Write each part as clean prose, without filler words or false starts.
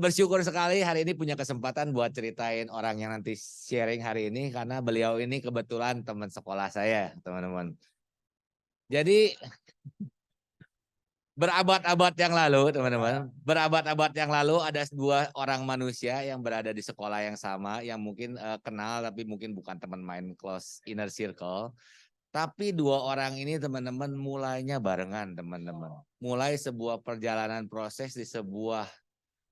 bersyukur sekali hari ini punya kesempatan buat ceritain orang yang nanti sharing hari ini karena beliau ini kebetulan teman sekolah saya, teman-teman. Jadi berabad-abad yang lalu, teman-teman, berabad-abad yang lalu ada dua orang manusia yang berada di sekolah yang sama, yang mungkin kenal tapi mungkin bukan teman main close inner circle. Tapi dua orang ini teman-teman mulainya barengan, teman-teman. Mulai sebuah perjalanan proses di sebuah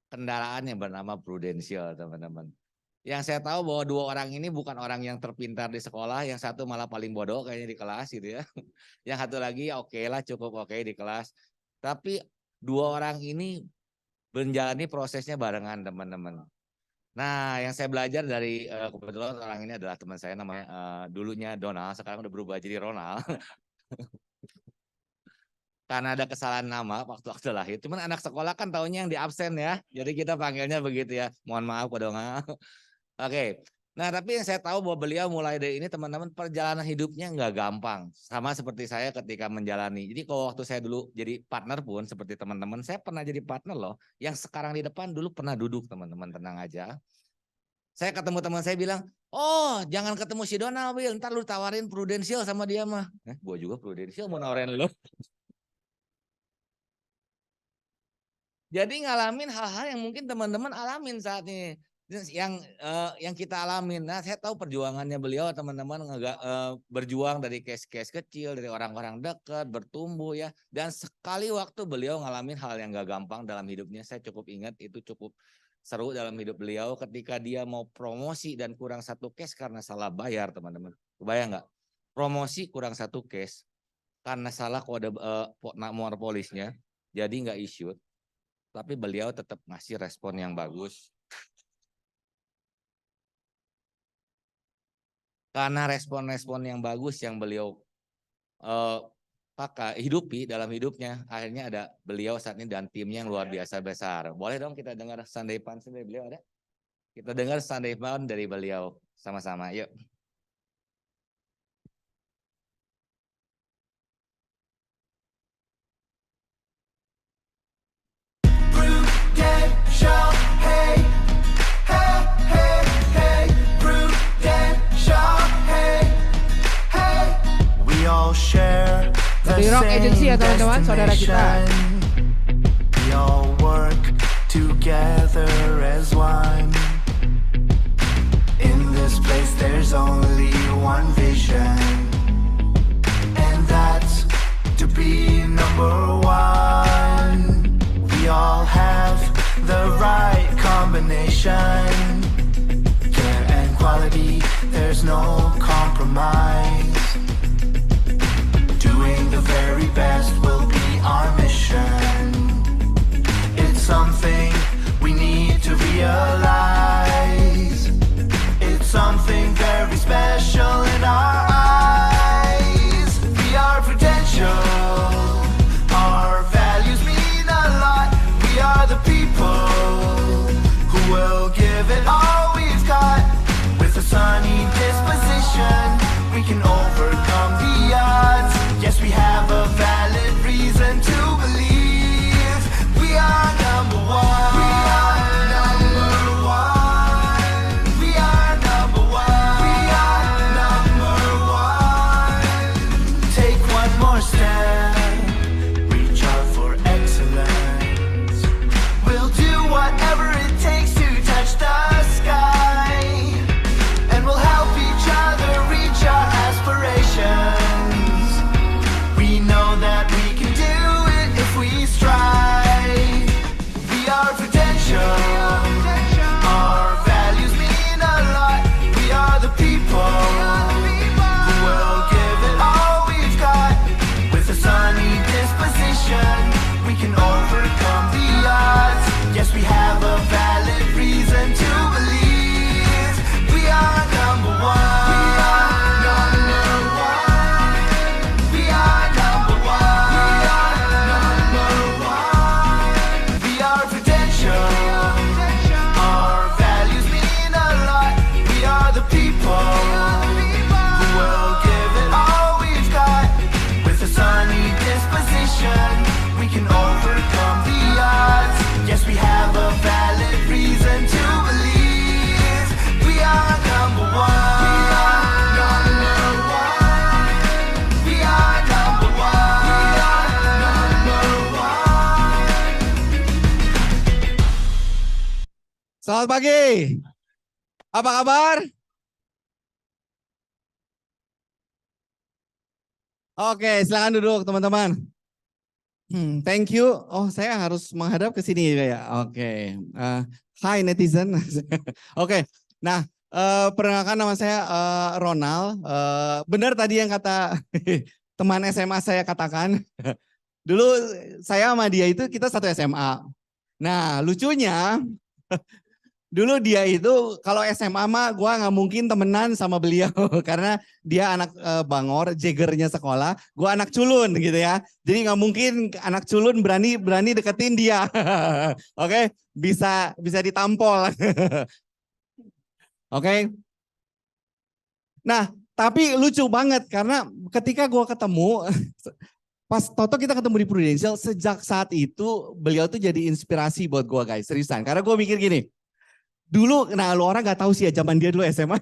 kendaraan yang bernama Prudential, teman-teman. Yang saya tahu bahwa dua orang ini bukan orang yang terpintar di sekolah, yang satu malah paling bodoh kayaknya di kelas gitu ya. Yang satu lagi oke lah, cukup oke di kelas. Tapi dua orang ini menjalani prosesnya barengan, teman-teman. Nah, yang saya belajar dari kebetulan orang ini adalah teman saya namanya dulunya Donald, sekarang udah berubah jadi Ronald. Karena ada kesalahan nama waktu lahir. Cuman anak sekolah kan taunya yang di absen ya. Jadi kita panggilnya begitu ya. Mohon maaf Donald. Oke. Nah, tapi yang saya tahu bahwa beliau mulai dari ini teman-teman perjalanan hidupnya nggak gampang. Sama seperti saya ketika menjalani. Jadi kalau waktu saya dulu jadi partner pun seperti teman-teman, saya pernah jadi partner loh. Yang sekarang di depan dulu pernah duduk, teman-teman, tenang aja. Saya ketemu teman saya bilang, oh jangan ketemu si Donald, Will. Ntar lu tawarin Prudential sama dia mah. Gua juga Prudential mau nawarin lu. Jadi ngalamin hal-hal yang mungkin teman-teman alamin saat ini. Yang kita alamin. Nah, saya tahu perjuangannya beliau, teman-teman, berjuang dari case-case kecil, dari orang-orang dekat, bertumbuh ya. Dan sekali waktu beliau ngalamin hal yang gak gampang dalam hidupnya. Saya cukup ingat itu cukup seru dalam hidup beliau ketika dia mau promosi dan kurang satu case karena salah bayar, teman-teman. Kebayang nggak? Promosi kurang satu case karena salah kode nomor polisnya, jadi nggak issued. Tapi beliau tetap ngasih respon yang bagus. Karena respon-respon yang bagus yang beliau hidupi dalam hidupnya, akhirnya ada beliau saat ini dan timnya yang luar biasa besar. Boleh dong kita dengar Sunday Punch dari beliau, ada? Kita dengar Sunday Punch dari beliau sama-sama, yuk. Dari Rock Agency ya teman-teman, saudara kita. We all work together as one. In this place there's only one vision, and that's to be number one. We all have the right combination. Care and quality, there's no compromise. Doing the very best will be our mission. It's something we need to realize. It's something very special in our eyes. We are Prudential. Our values mean a lot. We are the people who will give it all we've got. With a sunny disposition, we can overcome the odds. Yes, we have a valid reason to believe we are number one. We are number one. We are number one. We are number one. Take one more step. Reach out for excellence. We'll do whatever it takes to touch the sky. And we'll help each other reach our aspirations. We know that we can do it if we strive. We are Prudential. Our values mean a lot. We are the people who will give it all we've got. With a sunny disposition, we can overcome the odds. Yes, we have a valid reason to believe we are number one. We are number one. We are number one. We are number one. We are Prudential. Our values mean a lot. We are the people who will give it all we've got. With a sunny disposition, we can overcome the odds. Yes, we have a valid reason to believe we are number one. We are number one. We are number one. We are number one. Selamat pagi. Apa kabar? Oke, silakan duduk teman-teman. Thank you. Oh, saya harus menghadap ke sini juga ya. Oke. Hi netizen. Oke. Nah, perkenalkan nama saya Ronald. Benar tadi yang kata teman SMA saya katakan. Dulu saya sama dia itu kita satu SMA. Nah, lucunya dulu dia itu kalau SMA mah gue nggak mungkin temenan sama beliau karena dia anak bangor, jegernya sekolah, gue anak culun gitu ya. Jadi nggak mungkin anak culun berani deketin dia, oke? Bisa ditampol, oke? Nah, tapi lucu banget karena ketika gue ketemu pas Toto kita ketemu di Prudential, sejak saat itu beliau tuh jadi inspirasi buat gue guys, seriusan. Karena gue mikir gini. Dulu, nah lu orang gak tahu sih ya zaman dia dulu SMA.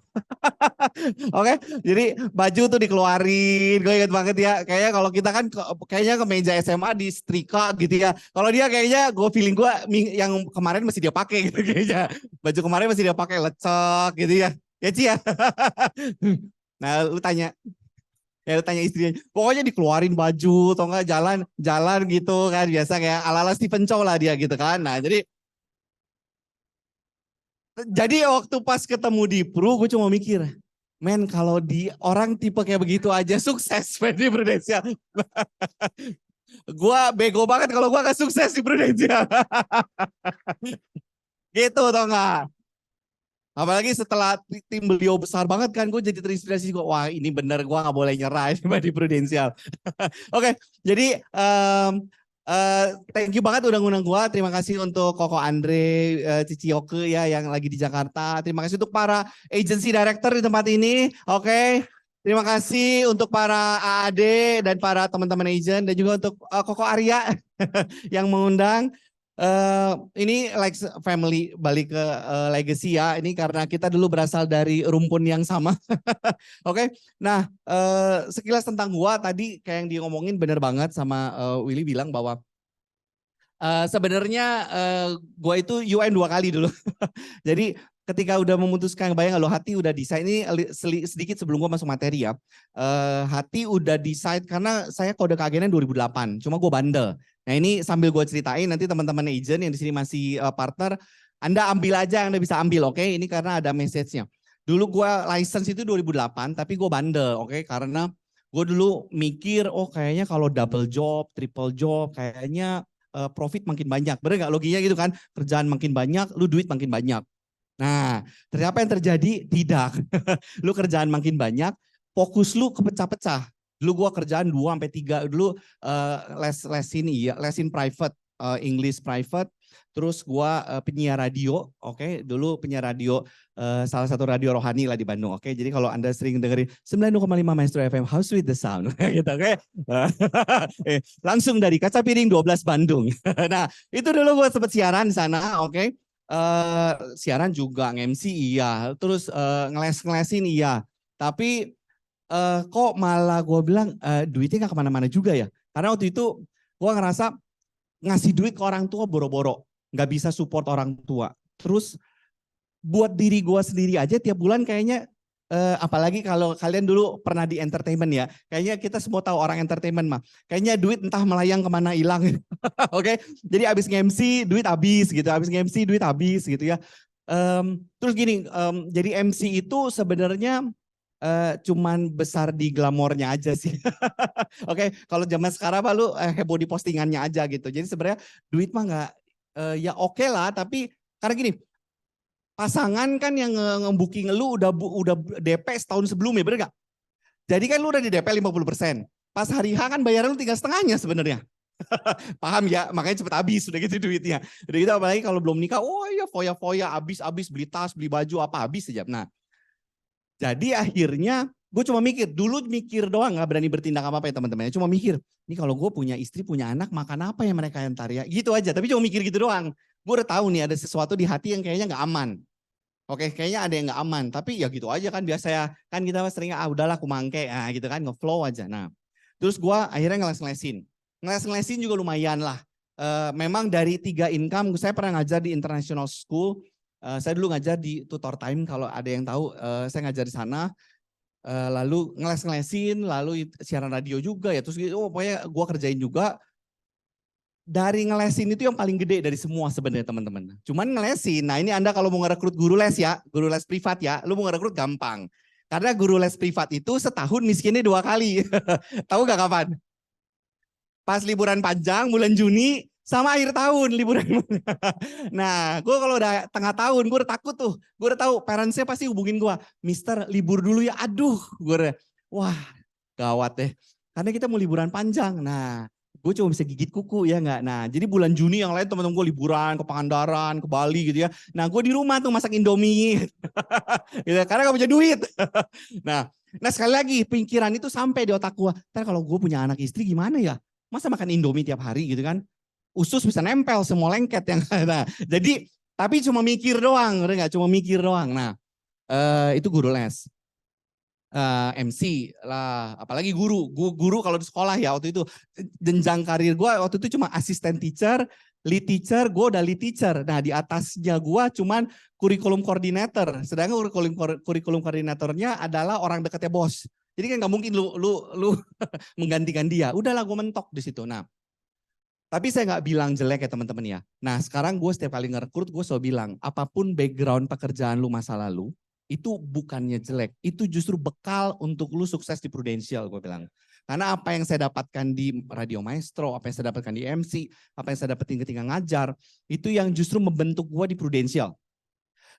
Oke, jadi baju tuh dikeluarin, gue inget banget ya. Kayaknya kalau kita kan kayaknya ke meja SMA di setrika gitu ya. Kalau dia kayaknya gue feeling gue yang kemarin masih dia pakai gitu kayaknya. Baju kemarin masih dia pakai lecek gitu ya. Ya Ci ya. Nah lu tanya istrinya. Pokoknya dikeluarin baju atau enggak jalan gitu kan. Biasa kayak ala-ala Stephen Chow lah dia gitu kan. Nah jadi waktu pas ketemu di Pro, gue cuma mikir, men kalau di orang tipe kayak begitu aja sukses di Prudential. Gue bego banget kalau gue gak sukses di Prudential. Gitu tau gak? Apalagi setelah tim beliau besar banget kan, gue jadi terinspirasi gue, wah ini bener gue gak boleh nyerah di Prudential. Oke, jadi thank you banget udah ngundang gua. Terima kasih untuk Koko Andre, Cici Yoke ya yang lagi di Jakarta. Terima kasih untuk para agency director di tempat ini. Oke. Terima kasih untuk para AAD dan para teman-teman agent dan juga untuk Koko Arya yang mengundang. Ini like family balik ke legacy ya. Ini karena kita dulu berasal dari rumpun yang sama. Oke. Nah, sekilas tentang gua tadi kayak yang dia ngomongin bener banget sama Willy bilang bahwa sebenarnya gua itu UN 2 kali dulu. Jadi ketika udah memutuskan, bayang lo hati udah decide, ini sedikit sebelum gua masuk materi ya. Hati udah decide karena saya kode keagenan 2008, cuma gua bandel. Nah ini sambil gue ceritain, nanti teman-teman agent yang di sini masih partner, Anda ambil aja yang Anda bisa ambil, oke? Ini karena ada message-nya. Dulu gue license itu 2008, tapi gue bandel, oke? Karena gue dulu mikir, oh kayaknya kalau double job, triple job, kayaknya profit makin banyak. Bener gak logiknya gitu kan? Kerjaan makin banyak, lu duit makin banyak. Nah, ternyata apa yang terjadi? Tidak. Lu kerjaan makin banyak, fokus lu kepecah-pecah. Dulu gue kerjaan 2-3, dulu lesin private, English private, terus gue penyiar radio, oke, dulu penyiar radio, salah satu radio rohani lah di Bandung, oke, jadi kalau Anda sering dengerin 90,5 Maestro FM, How Sweet the Sound, gitu, oke, langsung dari Kaca Piring 12 Bandung. Nah, itu dulu gue sempat siaran di sana, oke, siaran juga, nge-MC iya, terus ngeles-ngelesin iya, tapi kok malah gue bilang duitnya gak kemana-mana juga ya. Karena waktu itu gue ngerasa ngasih duit ke orang tua boro-boro. Gak bisa support orang tua. Terus buat diri gue sendiri aja tiap bulan kayaknya, apalagi kalau kalian dulu pernah di entertainment ya. Kayaknya kita semua tahu orang entertainment mah. Kayaknya duit entah melayang kemana hilang. Oke, jadi abis nge-MC duit habis gitu. Abis nge-MC duit habis gitu ya. Terus gini, jadi MC itu sebenarnya cuman besar di glamornya aja sih. Oke, kalau zaman sekarang mah lu heboh di postingannya aja gitu. Jadi sebenarnya duit mah nggak ya oke lah, tapi karena gini, pasangan kan yang nge-booking lu udah DP setahun sebelumnya, bener gak? Jadi kan lu udah di DP 50%. Pas hari H kan bayaran lu tinggal setengahnya sebenarnya. Paham ya, makanya cepet habis udah gitu duitnya. Udah gitu apalagi kalau belum nikah, oh iya foya-foya habis beli tas, beli baju apa habis aja. Nah, jadi akhirnya Gue cuma mikir, dulu mikir doang, nggak berani bertindak apa-apa ya teman-teman. Cuma mikir, ini kalau gue punya istri, punya anak, makan apa ya mereka yang ntar ya? Gitu aja, tapi cuma mikir gitu doang. Gue udah tahu nih ada sesuatu di hati yang kayaknya nggak aman. Oke, kayaknya ada yang nggak aman, tapi ya gitu aja kan biasa ya. Kan kita sering, udahlah aku mangke, gitu kan, nge-flow aja. Nah, terus gue akhirnya ngeles-ngelesin. Ngeles-ngelesin juga lumayan lah. Memang dari 3 income, saya pernah ngajar di international school. Saya dulu ngajar di Tutor Time, kalau ada yang tahu, saya ngajar di sana. Lalu ngeles-ngelesin, lalu siaran radio juga ya. Terus pokoknya gue kerjain juga. Dari ngelesin itu yang paling gede dari semua sebenarnya teman-teman. Cuman ngelesin, nah ini Anda kalau mau ngerekrut guru les ya, guru les privat ya, lu mau ngerekrut gampang. Karena guru les privat itu setahun miskinnya 2 kali. Tahu gak kapan? Pas liburan panjang bulan Juni sama akhir tahun liburan. Nah, gue kalau udah tengah tahun, gue udah takut tuh. Gue udah tahu parentsnya pasti hubungin gue. Mister libur dulu ya, aduh. Wah gawat deh. Karena kita mau liburan panjang. Nah, gue cuma bisa gigit kuku ya enggak. Nah, jadi bulan Juni yang lain teman-teman gue liburan ke Pangandaran, ke Bali gitu ya. Nah, gue di rumah tuh masak Indomie. Gitu, karena gak punya duit. Nah, sekali lagi pikiran itu sampai di otak gue. Ntar kalau gue punya anak istri gimana ya? Masa makan Indomie tiap hari gitu kan? Usus bisa nempel semua lengket yang nah, jadi tapi cuma mikir doang, udah nggak cuma mikir doang. Nah, itu guru les. MC lah, apalagi guru kalau di sekolah ya waktu itu jenjang karir gue waktu itu cuma asisten teacher, lead teacher, gue udah lead teacher. Nah di atasnya gue cuman kurikulum koordinator, sedangkan kurikulum koordinatornya adalah orang dekatnya bos. Jadi kan nggak mungkin lu menggantikan dia. Udahlah gue mentok di situ. Nah, tapi saya nggak bilang jelek ya teman-teman ya. Nah sekarang gue setiap kali ngerekrut gue selalu bilang apapun background pekerjaan lu masa lalu itu bukannya jelek, itu justru bekal untuk lu sukses di Prudential gue bilang. Karena apa yang saya dapatkan di Radio Maestro, apa yang saya dapatkan di MC, apa yang saya dapetin ketika ngajar, itu yang justru membentuk gue di Prudential.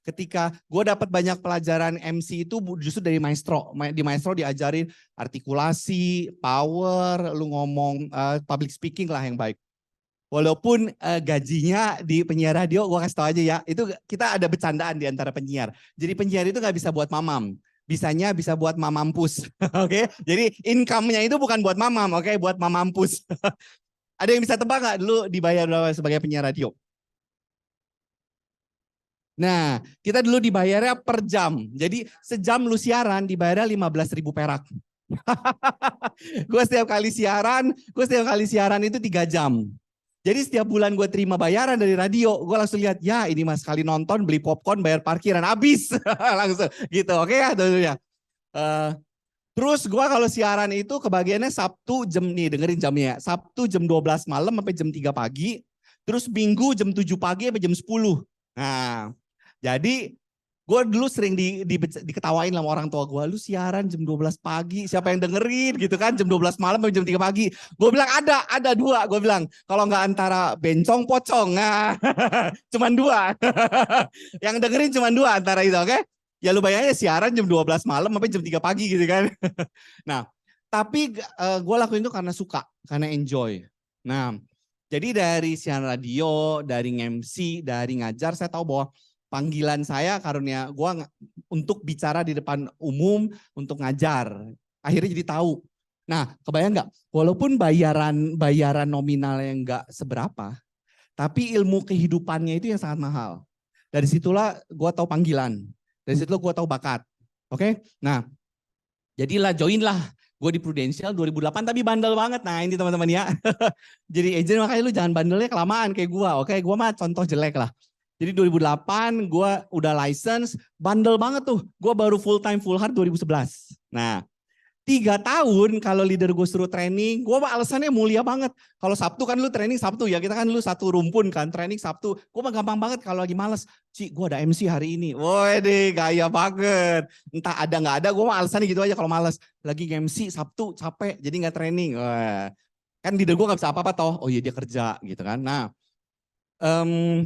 Ketika gue dapat banyak pelajaran MC itu justru dari Maestro. Di Maestro diajarin artikulasi, power, lu ngomong public speaking lah yang baik. Walaupun gajinya di penyiar radio, gue kasih tau aja ya, itu kita ada bercandaan di antara penyiar. Jadi penyiar itu gak bisa buat mamam, bisanya bisa buat mamampus. Oke, jadi income-nya itu bukan buat mamam, oke, buat mamampus. Ada yang bisa tebak gak dulu dibayar berapa sebagai penyiar radio? Nah, kita dulu dibayarnya per jam. Jadi sejam lu siaran dibayarnya 15.000 perak. Gue setiap kali siaran itu 3 jam. Jadi setiap bulan gue terima bayaran dari radio, gue langsung lihat, ya ini mas sekali nonton, beli popcorn, bayar parkiran, habis. Langsung gitu, oke ya tentunya. Terus gue kalau siaran itu kebagiannya Sabtu jam, nih dengerin jamnya, Sabtu jam 12 malam sampai jam 3 pagi, terus Minggu jam 7 pagi sampai jam 10. Nah, jadi gue dulu sering diketawain sama orang tua gue, lu siaran jam 12 pagi, siapa yang dengerin gitu kan, jam 12 malam sampai jam 3 pagi. Gue bilang ada 2, gue bilang, kalau nggak antara bencong, pocong, nah, cuman 2. Yang dengerin cuman 2 antara itu, oke? Ya lu bayangin siaran jam 12 malam sampai jam 3 pagi gitu kan. Nah, tapi gue lakuin itu karena suka, karena enjoy. Nah, jadi dari siaran radio, dari MC, dari ngajar, saya tahu bahwa panggilan saya karunia gue untuk bicara di depan umum, untuk ngajar. Akhirnya jadi tahu. Nah, kebayang nggak? Walaupun bayaran nominal yang nggak seberapa, tapi ilmu kehidupannya itu yang sangat mahal. Dari situlah gue tahu panggilan. Dari situlah gue tahu bakat. Oke? Nah, jadilah joinlah gue di Prudential 2008, tapi bandel banget. Nah ini teman-teman ya. Jadi agent makanya lu jangan bandelnya kelamaan kayak gue. Oke, gue mah contoh jelek lah. Jadi 2008 gue udah license, bandel banget tuh. Gue baru full time full hard 2011. Nah 3 tahun kalau leader gue suruh training, gue alasannya mulia banget. Kalau Sabtu kan lu training Sabtu ya, kita kan lu satu rumpun kan training Sabtu. Gue mah gampang banget kalau lagi males. Ci, gue ada MC hari ini. Woi deh, gaya banget. Entah ada nggak ada, gue mah alasannya gitu aja kalau males. Lagi MC Sabtu capek, jadi nggak training. Wah. Kan leader gue nggak bisa apa-apa toh. Oh iya dia kerja gitu kan. Nah,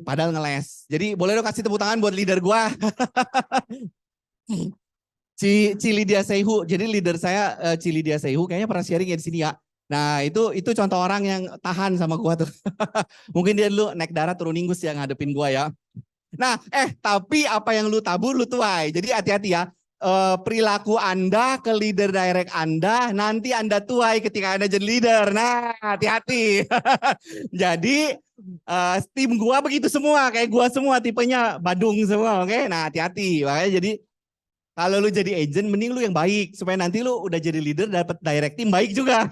padahal ngeles. Jadi boleh dong kasih tepuk tangan buat leader gue. Ci Lydia Seihu, jadi leader saya Ci Lydia Seihu, kayaknya pernah sharing ya di sini ya. Nah itu contoh orang yang tahan sama gua tuh. Mungkin dia dulu naik darat turun Inggris yang ngadepin gua ya. Nah tapi apa yang lu tabur lu tuai, jadi hati-hati ya. perilaku Anda ke leader direct Anda, nanti Anda tuai ketika Anda jadi leader. Nah, hati-hati. Jadi tim gua begitu semua, kayak gua semua tipenya Badung semua, oke? Nah, hati-hati. Makanya jadi kalau lu jadi agent, mending lu yang baik supaya nanti lu udah jadi leader dapat direct tim baik juga.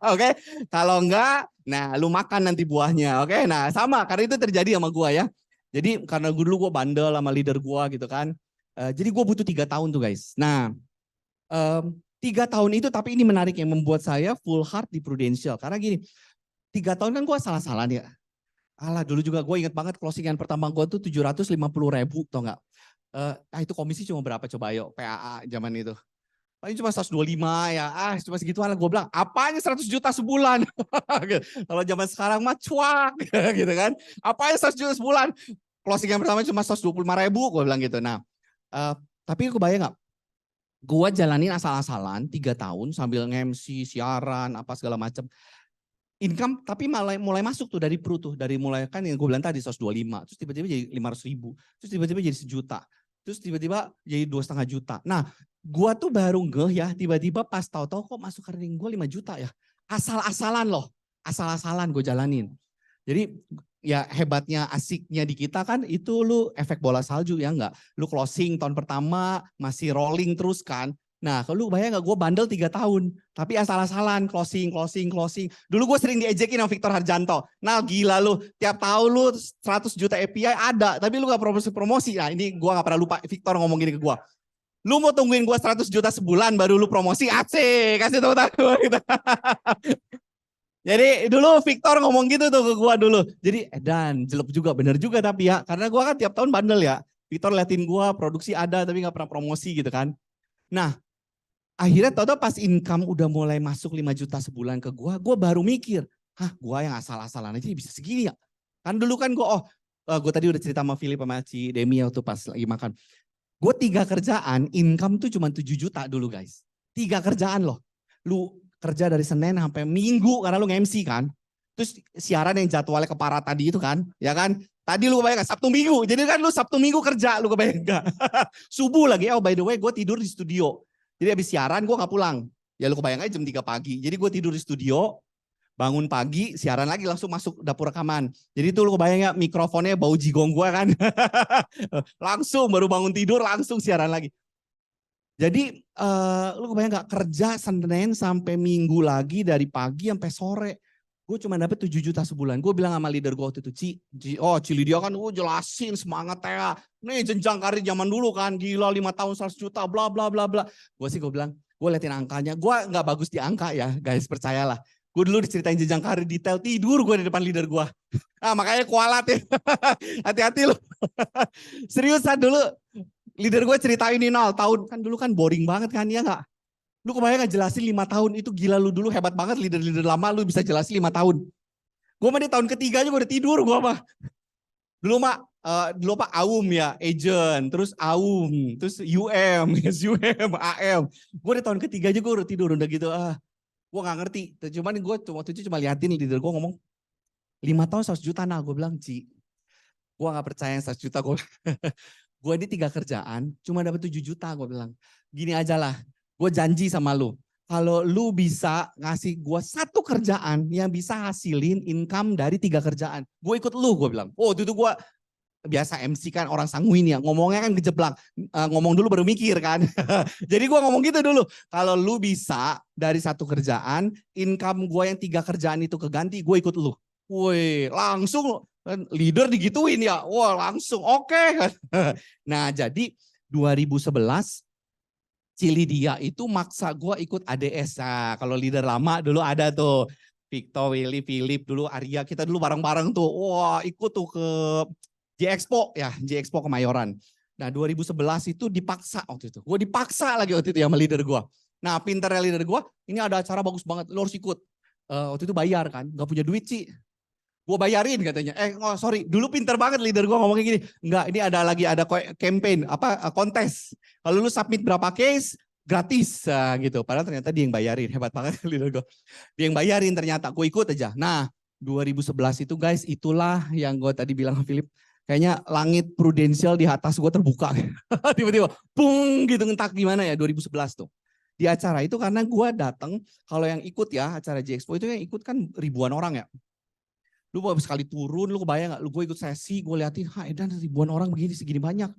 Oke? Kalau enggak, nah lu makan nanti buahnya, oke? Nah, sama karena itu terjadi sama gua ya. Jadi karena dulu gua bandel sama leader gua gitu kan. Jadi gue butuh 3 tahun tuh guys. Nah, 3 tahun itu tapi ini menarik yang membuat saya full heart di Prudential. Karena gini, 3 tahun kan gue salah-salah ya. Alah dulu juga gue inget banget closingan pertama gue tuh 750.000 tau gak. Itu komisi cuma berapa coba ayo PAA zaman itu. Paling cuma 125 ya, cuma segitu lah gue bilang. Apanya 100 juta sebulan? Kalau zaman sekarang mah cuak gitu kan. Apanya 100 juta sebulan? Closingan pertama cuma 125.000 gue bilang gitu. Nah, tapi aku bayang gak, gue jalanin asal-asalan 3 tahun sambil nge-MC, siaran, apa segala macam. Income tapi mulai masuk tuh dari Pru tuh, dari mulai kan yang gue bilang tadi 125, terus tiba-tiba jadi 500.000, terus tiba-tiba jadi 1 juta, terus tiba-tiba jadi 2,5 juta. Nah, gue tuh baru ngeh ya, tiba-tiba pas tahu-tahu kok masuk rekening gue 5 juta ya. Asal-asalan loh, asal-asalan gue jalanin. Jadi ya hebatnya asiknya di kita kan itu lu efek bola salju ya enggak. Lu closing tahun pertama masih rolling terus kan. Nah kalau lu bayang gak gue bandel 3 tahun. Tapi asal-asalan closing. Dulu gue sering diejekin sama Victor Harjanto. Nah gila lu tiap tahun lu 100 juta API ada. Tapi lu gak promosi. Nah ini gue gak pernah lupa Victor ngomong gini ke gue. Lu mau tungguin gue 100 juta sebulan baru lu promosi. Asik kasih tepuk tangan gitu. Jadi dulu Victor ngomong gitu tuh ke gua dulu. Jadi dan jelek juga bener juga tapi ya. Karena gua kan tiap tahun bandel ya. Victor liatin gua produksi ada tapi gak pernah promosi gitu kan. Nah akhirnya tau-tau pas income udah mulai masuk 5 juta sebulan ke gua baru mikir. Gua yang asal-asalan aja bisa segini ya. Kan dulu kan gua gua tadi udah cerita sama Philip sama Ci Demi waktu pas lagi makan. Gua 3 kerjaan income tuh cuma 7 juta dulu guys. 3 kerjaan loh. Lu kerja dari Senin sampai Minggu karena lu nge-MC kan. Terus siaran yang jadwalnya keparat tadi itu kan, ya kan? Tadi lu kebayang gak? Sabtu Minggu. Jadi kan lu Sabtu Minggu kerja, lu kebayang gak? Subuh lagi, by the way gue tidur di studio. Jadi habis siaran gue gak pulang. Ya lu kebayang aja jam 3 pagi. Jadi gue tidur di studio, bangun pagi, siaran lagi langsung masuk dapur rekaman. Jadi itu lu kebayang ya mikrofonnya bau jigong gue kan. Langsung baru bangun tidur langsung siaran lagi. Jadi lu kebayang gak kerja Senin sampai Minggu lagi dari pagi sampai sore. Gue cuma dapet 7 juta sebulan. Gue bilang sama leader gue waktu itu, Ci Lydia kan jelasin semangat ya. Nih jenjang karir zaman dulu kan, gila 5 tahun 100 juta bla bla bla bla. Gue bilang, gue liatin angkanya. Gue gak bagus di angka ya guys, percayalah. Gue dulu diceritain jenjang karir detail, tidur gue di depan leader gue. Makanya kualat ya. Hati-hati lu. Seriusan dulu. Leader gue ceritain ini 0 tahun, kan dulu kan boring banget kan, ya gak? Lu kebayang gak jelasin 5 tahun, itu gila lu dulu hebat banget leader-leader lama lu bisa jelasin 5 tahun. Gue mah di tahun ketiga aja gue udah tidur gue mah. Dulu Pak AUM ya, agent, terus AUM, terus UM, SUM, AM. Gue di tahun ketiga aja gue udah tidur, udah gitu, gue gak ngerti. Cuman gue waktu itu cuma liatin leader gue ngomong, 5 tahun 100 juta nah, gue bilang, Ci, gue gak percaya 100 juta gue. Gue di 3 kerjaan, cuma dapat 7 juta gue bilang. Gini aja lah, gue janji sama lu. Kalau lu bisa ngasih gue 1 kerjaan yang bisa hasilin income dari 3 kerjaan. Gue ikut lu, gue bilang. Itu gue biasa MC kan orang sanguin ya. Ngomongnya kan gejeblak. Ngomong dulu baru mikir kan. Jadi gue ngomong gitu dulu. Kalau lu bisa dari 1 kerjaan, income gue yang 3 kerjaan itu keganti, gue ikut lu. Woi, langsung leader digituin ya. Wah, langsung oke. Nah, jadi 2011 Lydia itu maksa gue ikut ADS. Nah, kalau leader lama dulu ada tuh. Victor, Willy, Philip dulu, Arya, kita dulu bareng-bareng tuh. Wah, ikut tuh ke J-Expo ya, J-Expo Kemayoran. Nah, 2011 itu dipaksa waktu itu. Gue dipaksa lagi waktu itu ya sama leader gue. Nah, pinternya leader gue, ini ada acara bagus banget, lo harus ikut. Waktu itu bayar kan, gak punya duit sih. Gue bayarin katanya. Sorry, dulu pinter banget leader gue ngomongnya gini. Enggak, ini ada campaign, kontes. Kalau lu submit berapa case, gratis gitu. Padahal ternyata dia yang bayarin, hebat banget leader gue. Dia yang bayarin ternyata, gue ikut aja. Nah, 2011 itu guys, itulah yang gue tadi bilang sama Philip. Kayaknya langit prudensial di atas gue terbuka. Tiba-tiba, pung gitu ngentak gimana ya 2011 tuh. Di acara itu karena gue datang, kalau yang ikut ya acara J-Expo itu yang ikut kan ribuan orang ya. Lu habis sekali turun, lu kebayang gak? Lu gue ikut sesi, gue liatin, Edan ribuan orang begini segini banyak.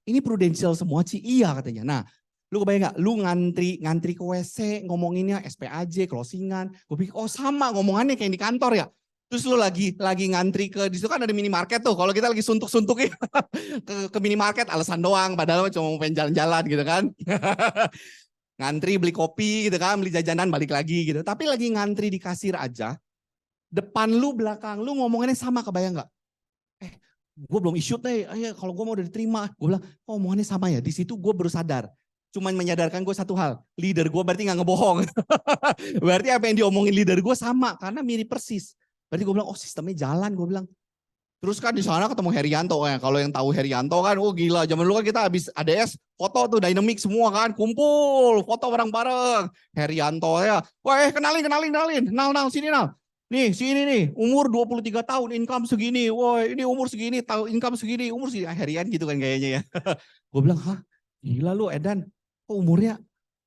Ini prudensial semua sih, iya katanya. Nah, lu kebayang gak? Lu ngantri ke WC, ngomonginnya SPAJ, closingan. Gue pikir, oh sama ngomongannya kayak di kantor ya. Terus lu lagi ngantri ke di situ kan ada minimarket tuh. Kalau kita lagi suntuk-suntukin ke minimarket alasan doang padahal cuma mau pengen jalan-jalan gitu kan. Ngantri beli kopi gitu kan, beli jajanan balik lagi gitu. Tapi lagi ngantri di kasir aja. Depan lu, belakang lu ngomongannya sama, kebayang nggak? Gue belum issued nih. Kalau gue mau udah diterima, gue bilang, oh omongannya sama ya. Di situ gue baru sadar. Cuman menyadarkan gue satu hal, leader gue berarti nggak ngebohong. Berarti apa yang diomongin leader gue sama, karena mirip persis. Berarti gue bilang, oh sistemnya jalan, gue bilang. Terus kan di sana ketemu Herianto ya. Kalau yang tahu Herianto kan, oh gila. Zaman dulu kan kita habis ADS foto tuh dynamic semua kan, kumpul foto bareng-bareng. Herianto ya, wah kenalin, nal sini nal. Nih sini nih, umur 23 tahun, income segini. Wah ini umur segini, tahu income segini, umur segini. Herian gitu kan kayaknya ya. Gue bilang, hah gila lu Edan, kok umurnya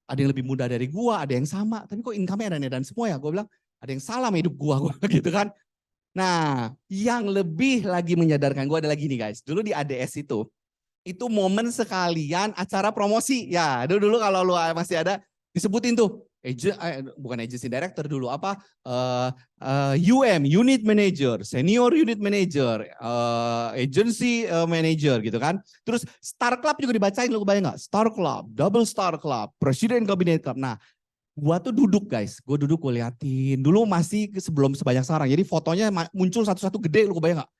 ada yang lebih muda dari gua, ada yang sama. Tapi kok income-nya Edan semua ya. Gue bilang, ada yang salah sama hidup gua gitu kan. Nah, yang lebih lagi menyadarkan gue adalah gini guys. Dulu di ADS itu momen sekalian acara promosi. Ya, dulu kalau lu masih ada disebutin tuh. Bukan agency director dulu, apa? Unit manager, senior unit manager, agency manager gitu kan. Terus Star Club juga dibacain, lu kebayang nggak? Star Club, Double Star Club, Presiden Cabinet Club. Nah, gua tuh duduk guys, gue liatin. Dulu masih sebelum sebanyak sekarang. Jadi fotonya muncul satu-satu gede, lu kebayang gak?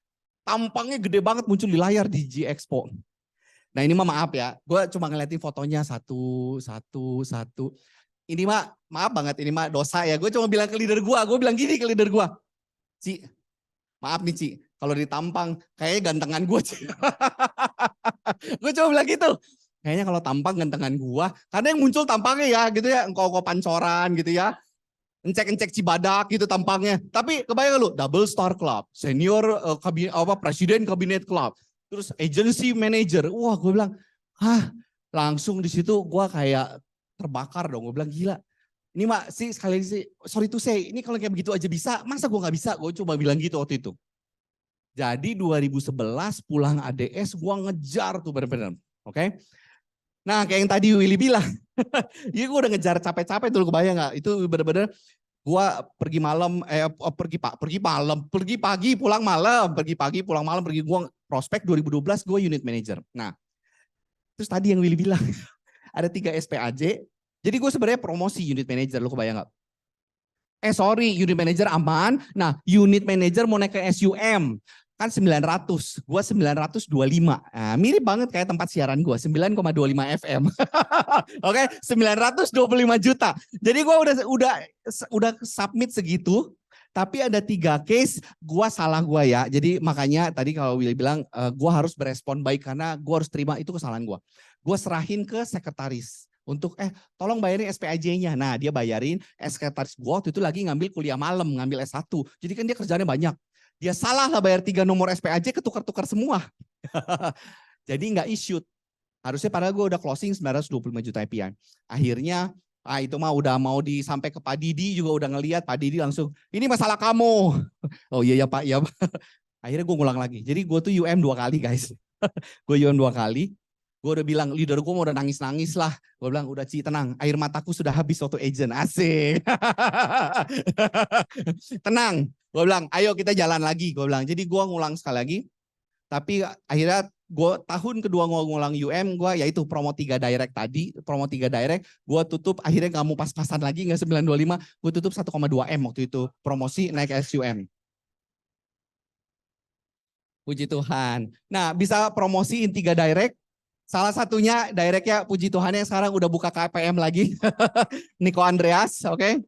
Tampangnya gede banget muncul di layar di J-Expo. Nah ini mah maaf ya, gue cuma ngeliatin fotonya satu. Ini mah maaf banget, ini mah dosa ya. Gue cuma bilang ke leader gue bilang gini ke leader gue. Ci, maaf nih Ci, kalau ditampang kayaknya gantengan gue Ci. Gue cuma bilang gitu. Kayaknya kalau tampang gantengan gua, karena yang muncul tampangnya ya gitu ya, engkau pancoran gitu ya. Encek Cibadak gitu tampangnya. Tapi kebayang lu, Double Star Club, senior presiden kabinet club, terus agency manager. Wah, gue bilang, langsung di situ gua kayak terbakar dong. Gue bilang gila. Ini mah sih sekali sih, sorry to say, ini kalau kayak begitu aja bisa, masa gua nggak bisa? Gue coba bilang gitu waktu itu. Jadi 2011 pulang ADS gua ngejar tuh bener-bener. Oke. Nah kayak yang tadi Willy bilang, ya gue udah ngejar capek-capek dulu, kebayang gak? Itu bener-bener gue pergi pagi pulang malam, pergi gue prospek 2012 gue unit manager. Nah terus tadi yang Willy bilang, ada 3 SPAJ, jadi gue sebenarnya promosi unit manager, lo kebayang gak? Sorry, unit manager aman, nah unit manager mau naik ke SUM. Kan 900, gue 925. Nah, mirip banget kayak tempat siaran gue, 9,25 FM. Oke, 925 juta. Jadi gue udah submit segitu, tapi ada 3 case, gue salah gue ya. Jadi makanya tadi kalau Willy bilang, gue harus berespon baik karena gue harus terima itu kesalahan gue. Gue serahin ke sekretaris untuk tolong bayarin SPAJ-nya. Nah dia bayarin, sekretaris gue waktu itu lagi ngambil kuliah malam, ngambil S1. Jadi kan dia kerjanya banyak. Dia salah lah bayar 3 nomor SPAJ, ketukar-tukar semua. Jadi nggak issued. Harusnya padahal gue udah closing 925 juta API. Akhirnya itu mah udah mau sampai ke Pak Didi juga udah ngelihat. Pak Didi langsung, ini masalah kamu. Oh iya ya Pak, ya Pak. Akhirnya gue ngulang lagi. Jadi gue tuh UM 2 kali guys. Gue UM 2 kali. Gue udah bilang, leader gue mau udah nangis-nangis lah. Gue bilang, udah Ci tenang, air mataku sudah habis waktu agent. Asik. Tenang. Gue bilang, ayo kita jalan lagi. Gue bilang, jadi gue ngulang sekali lagi. Tapi akhirnya gue tahun kedua gue ngulang UM, gue yaitu promo 3 direct tadi. Promo 3 direct, gue tutup, akhirnya gak mau pas-pasan lagi, gak 925. Gue tutup 1,2 M waktu itu. Promosi naik SUM. Puji Tuhan. Nah bisa promosiin 3 direct. Salah satunya directnya puji Tuhan yang sekarang udah buka KPM lagi. Niko Andreas, oke.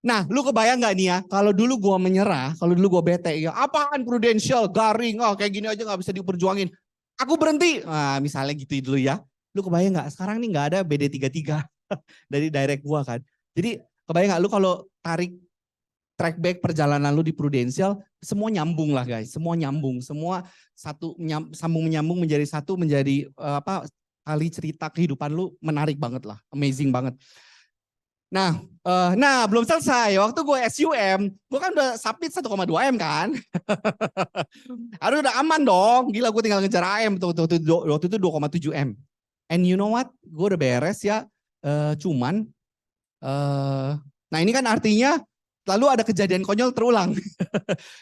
Nah, lu kebayang gak nih ya, kalau dulu gua menyerah, kalau dulu gua bete, ya apaan Prudential, garing, kayak gini aja gak bisa diperjuangin. Aku berhenti, nah misalnya gitu dulu ya. Lu kebayang gak, sekarang nih gak ada BD33 dari direct gua kan. Jadi kebayang gak lu kalau tarik track back perjalanan lu di Prudential, semua nyambung lah guys, semua nyambung, semua sambung menyambung menjadi satu, menjadi kali cerita kehidupan lu menarik banget lah, amazing banget. Nah belum selesai, waktu gue SUM, gue kan udah submit 1,2 M kan. Aduh udah aman dong, gila gue tinggal ngejar AM, waktu itu 2,7 M. And you know what, gue udah beres ya, nah ini kan artinya lalu ada kejadian konyol terulang.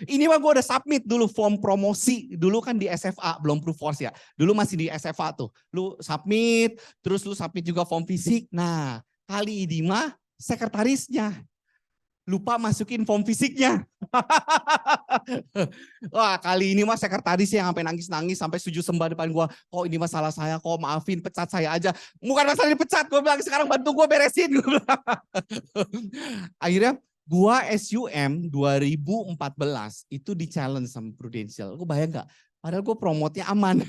Ini mah gue udah submit dulu form promosi, dulu kan di SFA, belum proof force ya. Dulu masih di SFA tuh, lu submit, terus lu submit juga form fisik. Nah kali ini mah sekretarisnya lupa masukin form fisiknya. Wah kali ini mah sekretarisnya yang sampai nangis-nangis, sampai sujud sembah depan gua. Kok ini masalah saya, kok maafin, pecat saya aja. Bukan masalah dipecat, gue bilang sekarang bantu gue beresin. Gua bilang. Akhirnya gua SUM 2014 itu di challenge sama Prudential. Gue bayang gak? Padahal gue promotnya aman.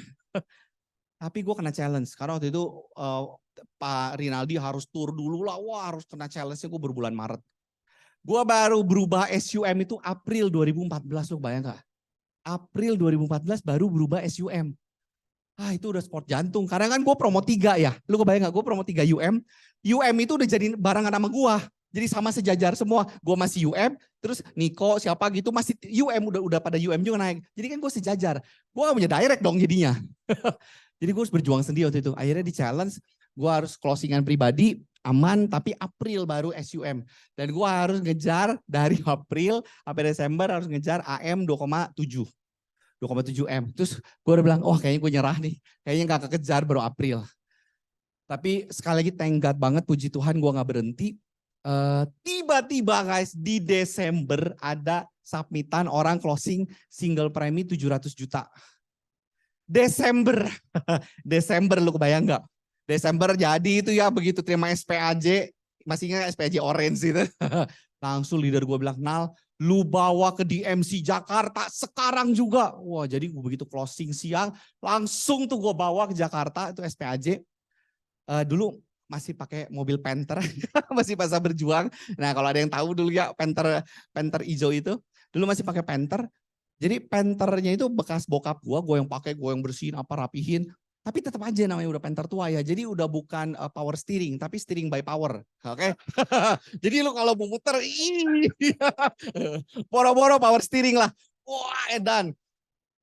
Tapi gue kena challenge. Karena waktu itu Pak Rinaldi harus tur dulu lah. Wah harus kena challenge-nya, gue berbulan Maret. Gue baru berubah SUM itu April 2014, lo bayang gak? April 2014 baru berubah SUM. Itu udah sport jantung. Karena kan gue promo 3 ya. Lu kebayang gak? Gue promo 3 UM. UM itu udah jadi barengan sama gue. Jadi sama sejajar semua. Gue masih UM, terus Niko siapa gitu masih UM, udah pada UM juga naik. Jadi kan gue sejajar. Gue gak punya direct dong jadinya. Jadi gue harus berjuang sendiri waktu itu. Akhirnya di challenge, gue harus closingan pribadi, aman, tapi April baru SUM. Dan gue harus ngejar dari April sampai Desember harus ngejar AM 2,7 M. Terus gue udah bilang, kayaknya gue nyerah nih. Kayaknya gak kekejar baru April. Tapi sekali lagi thank God banget, puji Tuhan gue gak berhenti. Tiba-tiba guys di Desember ada submitan orang closing single premi 700 juta. Desember lu kebayang gak? Desember jadi itu ya, begitu terima SPAJ, masih ingat SPAJ orange itu. Langsung leader gue bilang, Nal, lu bawa ke DMC Jakarta sekarang juga. Wah jadi gue begitu closing siang, langsung tuh gue bawa ke Jakarta, itu SPAJ. Dulu masih pakai mobil Panther, masih masa berjuang. Nah kalau ada yang tahu dulu ya, Panther hijau itu, dulu masih pakai Panther. Jadi Panthernya itu bekas bokap gue yang pakai, gue yang bersihin apa rapihin. Tapi tetap aja namanya udah Panther tua ya. Jadi udah bukan power steering, tapi steering by power. Oke. Jadi lu kalau mau muter, boro-boro power steering lah. Wah edan.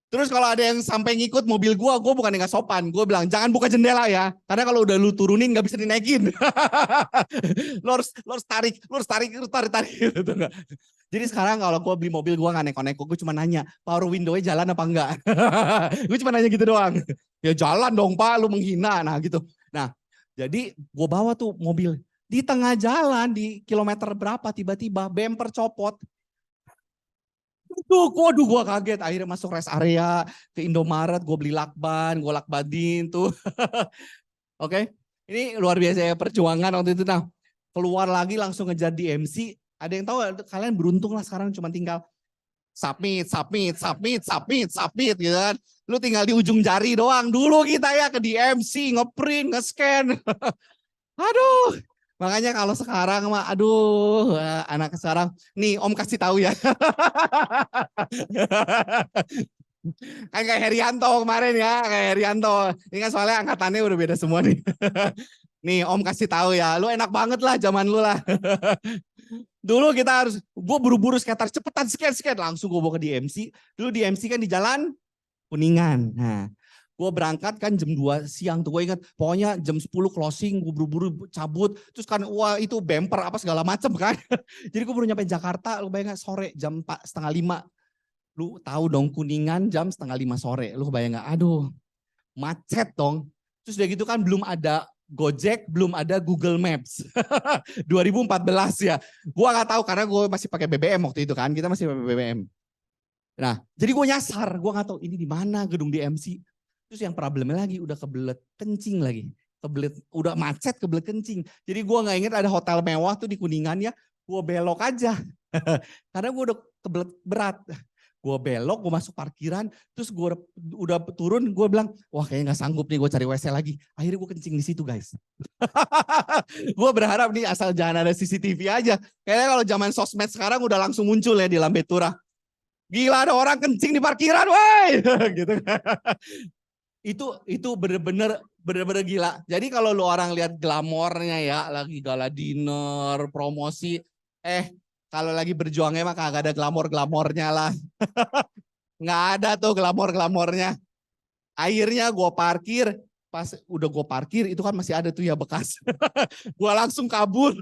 Terus kalau ada yang sampai ngikut mobil gue bukan yang gak sopan. Gue bilang jangan buka jendela ya. Karena kalau udah lu turunin gak bisa dinaikin. Lu harus tarik. Gitu, enggak. Jadi sekarang kalau gue beli mobil gue gak neko-neko. Gue cuma nanya power window-nya jalan apa enggak. Gue cuma nanya gitu doang. Ya jalan dong Pak, lu menghina. Nah gitu. Nah jadi gue bawa tuh mobil. Di tengah jalan di kilometer berapa tiba-tiba bumper copot. Waduh gue kaget. Akhirnya masuk rest area ke Indomaret. Gue beli lakban, gue lakbadin tuh. Oke. Ini luar biasa ya perjuangan waktu itu. Nah keluar lagi langsung ngejar DMC. Ada yang tahu kalian beruntung lah sekarang cuma tinggal submit gitu kan. Lu tinggal di ujung jari doang. Dulu kita ya ke DMC, ngeprint, nge-scan. Aduh. Makanya kalau sekarang mah aduh anak sekarang nih Om kasih tahu ya. Kan kayak Herianto kemarin ya, kayak Herianto. Ini kan soalnya angkatannya udah beda semua nih. Nih Om kasih tahu ya, lu enak banget lah zaman lu lah. Dulu kita harus, gue buru-buru skater cepetan scan langsung gue bawa ke DMC. Dulu DMC kan di jalan Kuningan. Nah, gue berangkat kan jam 2 siang tuh gue ingat. Pokoknya jam 10 closing, gue buru-buru cabut. Terus kan wah itu bumper apa segala macem kan. Jadi gue baru nyampe Jakarta, lu bayangin sore jam 4:30. Lu tahu dong Kuningan jam 4:30 sore. Lu bayangin gak? Aduh macet dong. Terus udah gitu kan belum ada Gojek, belum ada Google Maps. 2014 ya. Gua nggak tahu karena gue masih pakai BBM waktu itu kan. Kita masih pakai BBM. Nah, jadi gue nyasar. Gue nggak tahu ini di mana gedung DMC. Terus yang problemnya lagi udah kebelet kencing lagi. Udah macet kebelet kencing. Jadi gue nggak ingat ada hotel mewah tuh di Kuningan ya. Gue belok aja. Karena gue udah kebelet berat. Gue belok, gue masuk parkiran, terus gue udah turun, gue bilang, wah kayaknya nggak sanggup nih, gue cari WC lagi. Akhirnya gue kencing di situ guys. Gue berharap nih asal jangan ada CCTV aja. Kayaknya kalau zaman sosmed sekarang udah langsung muncul ya di Lambe Tura. Gila ada orang kencing di parkiran, woi, gitu. Itu bener-bener gila. Jadi kalau lu orang lihat glamornya ya, lagi gala dinner, promosi, kalau lagi berjuangnya mah kagak ada glamor-glamornya lah. Nggak ada tuh glamor-glamornya. Akhirnya gue parkir, pas udah gue parkir itu kan masih ada tuh ya bekas. Gue langsung kabur.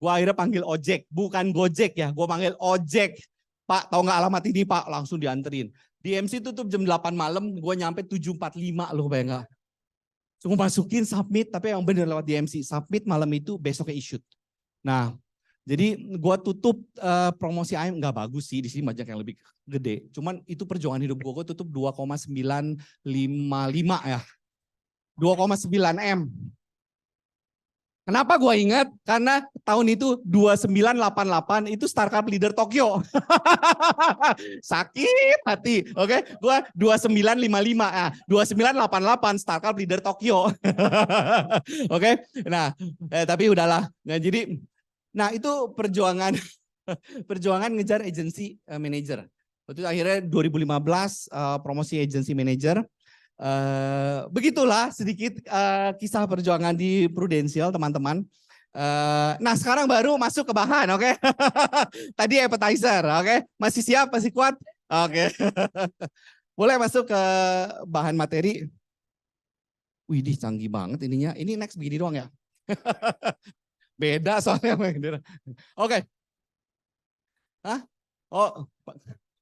Gue akhirnya panggil ojek, bukan Gojek ya, gue panggil ojek. Pak, tahu nggak alamat ini Pak? Langsung dianterin. Di MC tutup jam 8 malam, gue nyampe 7.45 loh bayang nggak? Gue masukin submit, tapi yang bener lewat DMC. Submit malam itu besoknya issued. Nah, jadi gue tutup promosi ayam, nggak bagus sih, di sini banyak yang lebih gede. Cuman itu perjuangan hidup gue tutup 2,955 ya. 2,9 M. Kenapa gue ingat? Karena tahun itu 2988 itu Startup Leader Tokyo. Sakit hati. Oke, gue 2955 2988 Startup Leader Tokyo. Oke. Nah, tapi udahlah. Nah, jadi itu perjuangan perjuangan ngejar agency manager. Waktu itu akhirnya 2015 promosi agency manager. Begitulah sedikit kisah perjuangan di Prudential teman-teman. Nah sekarang baru masuk ke bahan, oke? Tadi appetizer, oke? Masih siap, masih kuat? Oke. Boleh masuk ke bahan materi. Widih canggih banget ininya. Ini next begini doang ya? Beda soalnya. Oke. Hah? Oh,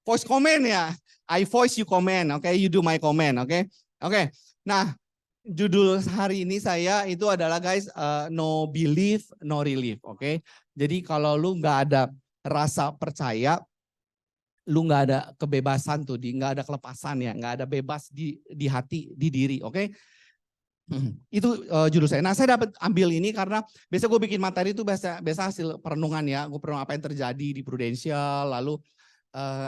voice comment ya? I voice you comment, oke? You do my comment, oke? Oke, nah judul hari ini saya itu adalah guys, no belief, no relief, oke? Jadi kalau lu nggak ada rasa percaya, lu nggak ada kebebasan tuh, nggak ada kelepasan ya, nggak ada bebas di hati, di diri, oke? Itu judul saya. Nah saya dapat ambil ini karena biasa gue bikin materi itu biasa hasil perenungan ya, gue perenung apa yang terjadi di Prudential, lalu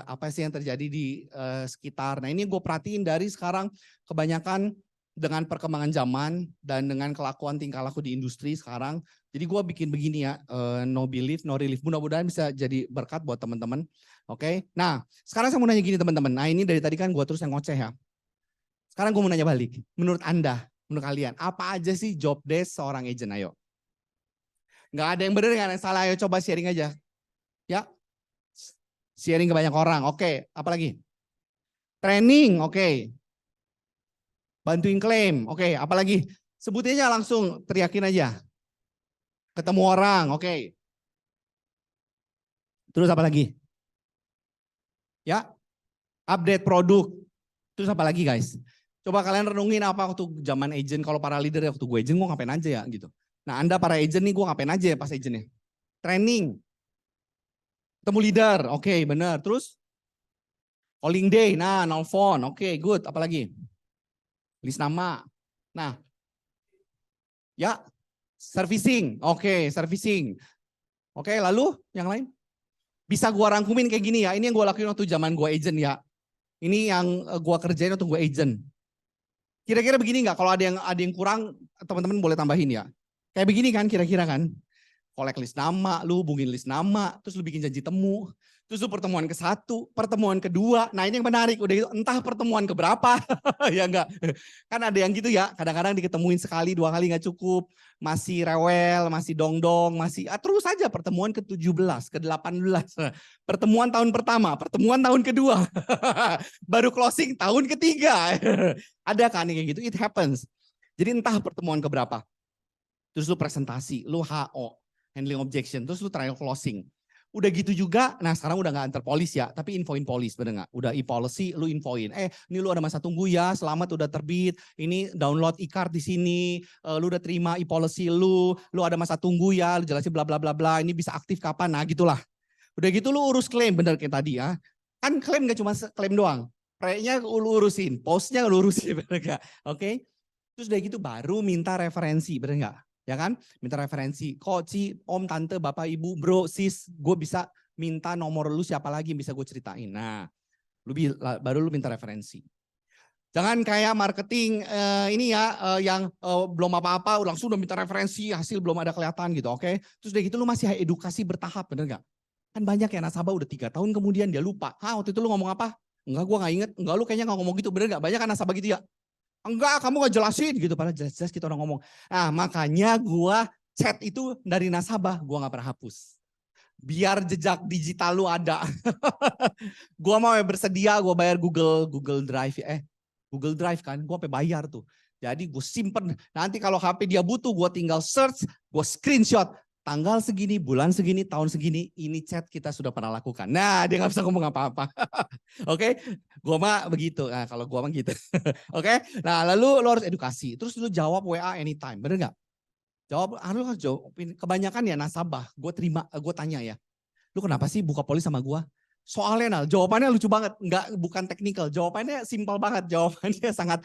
apa sih yang terjadi di sekitar. Nah ini gue perhatiin dari sekarang kebanyakan dengan perkembangan zaman dan dengan kelakuan tingkah laku di industri sekarang. Jadi gue bikin begini ya, no belief, no relief. Mudah-mudahan bisa jadi berkat buat teman-teman. Oke, nah sekarang saya mau nanya gini teman-teman. Nah ini dari tadi kan gue terus yang ngoceh ya. Sekarang gue mau nanya balik. Menurut Anda, menurut kalian, apa aja sih job desk seorang agent? Ayo. Nggak ada yang benar, nggak ada yang salah. Ayo coba sharing aja. Ya. Sharing ke banyak orang, oke. Apalagi? Training, oke. Bantuin klaim, oke. Apalagi? Sebutin aja langsung, teriakin aja. Ketemu orang, oke. Terus apa lagi? Ya, update produk. Terus apa lagi guys? Coba kalian renungin apa waktu zaman agent, kalau para leader waktu gue agent, gue ngapain aja ya gitu. Nah Anda para agent nih, gue ngapain aja ya pas agentnya? Training. Ketemu leader, oke benar. Terus calling day, nah nelfon, oke good. Apalagi? List nama. Nah, ya servicing, oke servicing. Oke lalu yang lain? Bisa gua rangkumin kayak gini ya, ini yang gua lakuin waktu zaman gua agent ya. Ini yang gua kerjain waktu gua agent. Kira-kira begini nggak? Kalau ada yang kurang, teman-teman boleh tambahin ya. Kayak begini kan kira-kira kan? Kolek list nama, lu hubungin list nama, terus lu bikin janji temu, terus lu pertemuan ke-1, pertemuan kedua. Nah ini yang menarik, udah gitu, entah pertemuan keberapa, ya enggak. Kan ada yang gitu ya, kadang-kadang diketemuin sekali, 2 kali nggak cukup, masih rewel, masih dong-dong, masih terus saja pertemuan ke-17, ke-18, pertemuan tahun pertama, pertemuan tahun kedua, baru closing tahun ketiga. Ada kan kayak gitu, it happens. Jadi entah pertemuan keberapa, terus lu presentasi, lu HO, handling objection, terus lu trial closing. Udah gitu juga, nah sekarang udah gak antar polis ya, tapi infoin polis, bener gak? Udah e-policy, lu infoin, ini lu ada masa tunggu ya, selamat udah terbit, ini download e-card di sini, lu udah terima e-policy lu ada masa tunggu ya, lu jelasin bla bla bla bla, ini bisa aktif kapan, nah gitulah. Udah gitu lu urus klaim, bener kayak tadi ya. Kan klaim gak cuma klaim doang, pre-nya lu urusin, post-nya lu urusin, bener gak? Oke? Terus udah gitu baru minta referensi, bener gak? Ya kan, minta referensi, kok Ci, om, tante, bapak, ibu, bro, sis, gue bisa minta nomor lu siapa lagi yang bisa gue ceritain. Nah, baru lu minta referensi. Jangan kayak marketing ini ya yang belum apa-apa langsung udah minta referensi, hasil belum ada kelihatan gitu, oke? Terus udah gitu lu masih edukasi bertahap, bener nggak? Kan banyak ya nasabah udah 3 tahun kemudian dia lupa. Waktu itu lu ngomong apa? Enggak, gua nggak inget. Enggak, lu kayaknya nggak ngomong gitu, bener nggak? Banyak kan nasabah gitu ya? Enggak, kamu nggak jelasin gitu. Padahal jelas-jelas kita udah ngomong. Nah, makanya gua chat itu dari nasabah, gua nggak pernah hapus. Biar jejak digital lu ada. Gua mau bersedia, gua bayar Google Drive, Google Drive kan, gua sampai bayar tuh. Jadi gue simpen, nanti kalau HP dia butuh, gue tinggal search, gue screenshot. Tanggal segini, bulan segini, tahun segini, ini chat kita sudah pernah lakukan. Nah, dia nggak bisa ngomong apa-apa. Oke, gua mah begitu. Nah, kalau gua mah gitu. Oke, nah lalu lo harus edukasi. Terus lu jawab WA anytime, bener nggak? Harus jawab. Kebanyakan ya nasabah, gue tanya ya, lu kenapa sih buka polis sama gua? Soalnya jawabannya lucu banget, bukan teknikal, jawabannya simpel banget, jawabannya sangat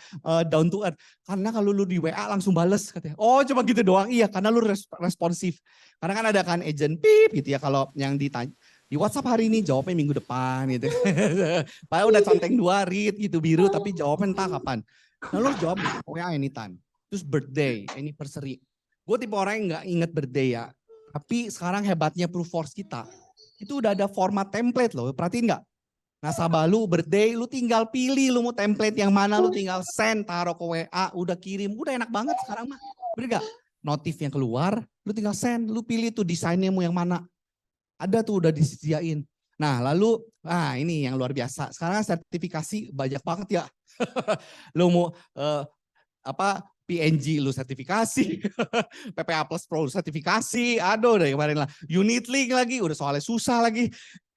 down to earth. Karena kalau lu di WA langsung bales katanya. Oh cuma gitu doang, iya karena lu responsif. Karena kan ada kan agent pip gitu ya kalau yang ditanya. Di WhatsApp hari ini jawabnya minggu depan gitu. Padahal udah conteng 2 read gitu biru tapi jawabnya entah kapan. Nah lu jawab WA anytime. Terus birthday, anniversary. Gue tipe orang yang gak inget birthday ya. Tapi sekarang hebatnya Proofforce kita. Itu udah ada format template loh, perhatiin nggak? Nasabah lu birthday, lu tinggal pilih lu mau template yang mana, lu tinggal send, taruh ke WA, udah kirim, udah enak banget sekarang mah. Bener nggak? Notif yang keluar, lu tinggal send, lu pilih tuh desainnya mau yang mana. Ada tuh udah disediain. Nah lalu, ini yang luar biasa. Sekarang sertifikasi banyak banget ya. Lu mau PNG lu sertifikasi, PPA Plus Pro sertifikasi, aduh deh kemarin lah. Unit link lagi, udah soalnya susah lagi.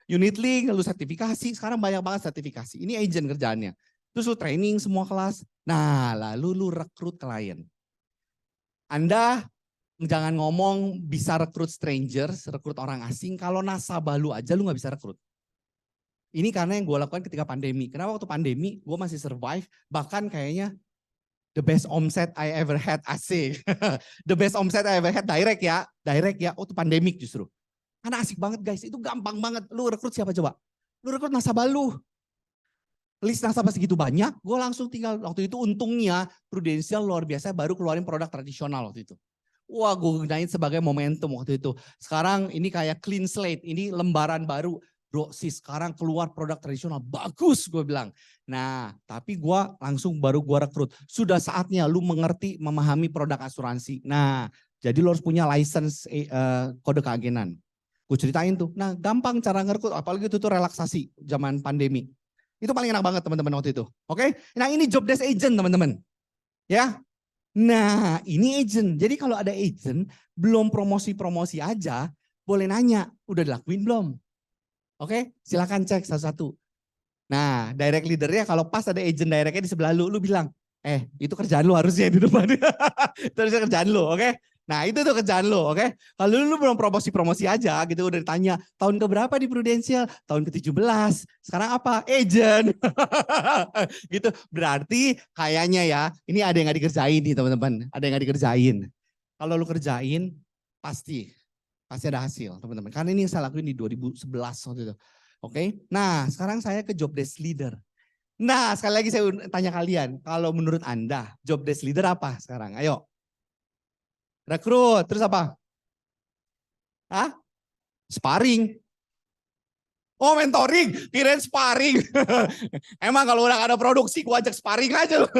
Unit link lu sertifikasi, sekarang banyak banget sertifikasi. Ini agent kerjaannya. Terus lu training semua kelas. Nah lalu lu rekrut klien. Anda jangan ngomong bisa rekrut strangers, rekrut orang asing. Kalau nasabah lu aja lu gak bisa rekrut. Ini karena yang gue lakukan ketika pandemi. Kenapa waktu pandemi gue masih survive, bahkan kayaknya the best omset I ever had, asik. The best omset I ever had direct ya. Oh itu pandemik justru. Karena asik banget guys, itu gampang banget. Lu rekrut siapa coba? Lu rekrut nasabah lu. List nasabah segitu banyak, gue langsung tinggal. Waktu itu untungnya Prudential luar biasa baru keluarin produk tradisional waktu itu. Wah gue gunain sebagai momentum waktu itu. Sekarang ini kayak clean slate, ini lembaran baru. Bro sekarang keluar produk tradisional, bagus gue bilang. Nah tapi gue langsung baru gue rekrut. Sudah saatnya lu mengerti, memahami produk asuransi. Nah jadi lu harus punya license kode keagenan. Gue ceritain tuh, nah gampang cara ngerekrut, apalagi itu tuh relaksasi zaman pandemi. Itu paling enak banget teman-teman waktu itu. Oke, nah ini job desk agent teman-teman. Ya, nah ini agent. Jadi kalau ada agent, belum promosi-promosi aja, boleh nanya, udah dilakuin belum? Oke, silakan cek satu-satu. Nah, direct leadernya kalau pas ada agent directnya di sebelah lu bilang, itu kerjaan lu harusnya di depan. Itu harusnya kerjaan lu, oke? Nah itu tuh kerjaan lu, oke? Kalau lu belum promosi-promosi aja gitu, udah ditanya, tahun keberapa di Prudential? Tahun ke-17. Sekarang apa? Agent. Gitu, berarti kayaknya ya, ini ada yang gak dikerjain nih teman-teman. Ada yang gak dikerjain. Kalau lu kerjain, pasti ada hasil teman-teman. Karena ini yang saya lakuin di 2011 waktu itu. Oke, nah sekarang saya ke job desk leader. Nah sekali lagi saya tanya kalian, kalau menurut Anda job desk leader apa sekarang? Ayo. Rekrut, terus apa? Sparring. Oh mentoring, kirain sparring. Emang kalau udah ada produksi gua ajak sparring aja loh.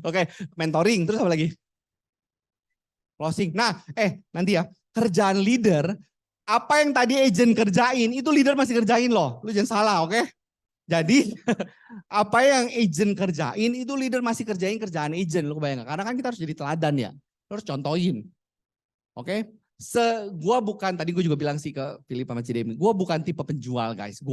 Oke, mentoring, terus apa lagi? Closing. Nah, nanti ya, kerjaan leader, apa yang tadi agent kerjain, itu leader masih kerjain loh. Lu jangan salah, oke? Jadi, apa yang agent kerjain, itu leader masih kerjain kerjaan agent. Lu kebayang gak? Karena kan kita harus jadi teladan ya. Lu harus contohin. Oke? Gua bukan, tadi gue juga bilang sih ke Philip sama Cidemi, gue bukan tipe penjual guys.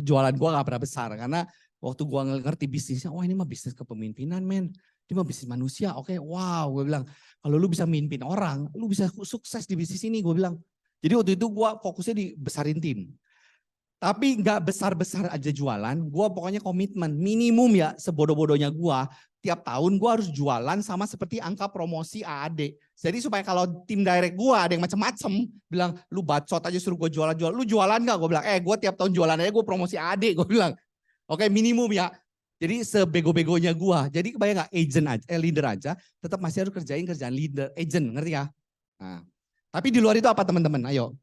Jualan gue gak pernah besar. Karena waktu gue ngerti bisnisnya, wah ini mah bisnis kepemimpinan men. Ini mah bisnis manusia, oke, wow, gue bilang, kalau lu bisa mimpin orang, lu bisa sukses di bisnis ini, gue bilang. Jadi waktu itu gue fokusnya di besarin tim. Tapi nggak besar-besar aja jualan, gue pokoknya komitmen. Minimum ya sebodoh-bodohnya gue, tiap tahun gue harus jualan sama seperti angka promosi AAD. Jadi supaya kalau tim direct gue ada yang macem-macem, bilang lu bacot aja suruh gue jualan-jualan. Lu jualan nggak? Gue bilang, gue tiap tahun jualan aja gue promosi AAD. Gue bilang, oke minimum ya. Jadi sebego-begonya gue. Jadi kebayang nggak agent aja, leader aja, tetap masih harus kerjaan leader, agent, ngerti ya? Nah, tapi di luar itu apa teman-teman? Ayo.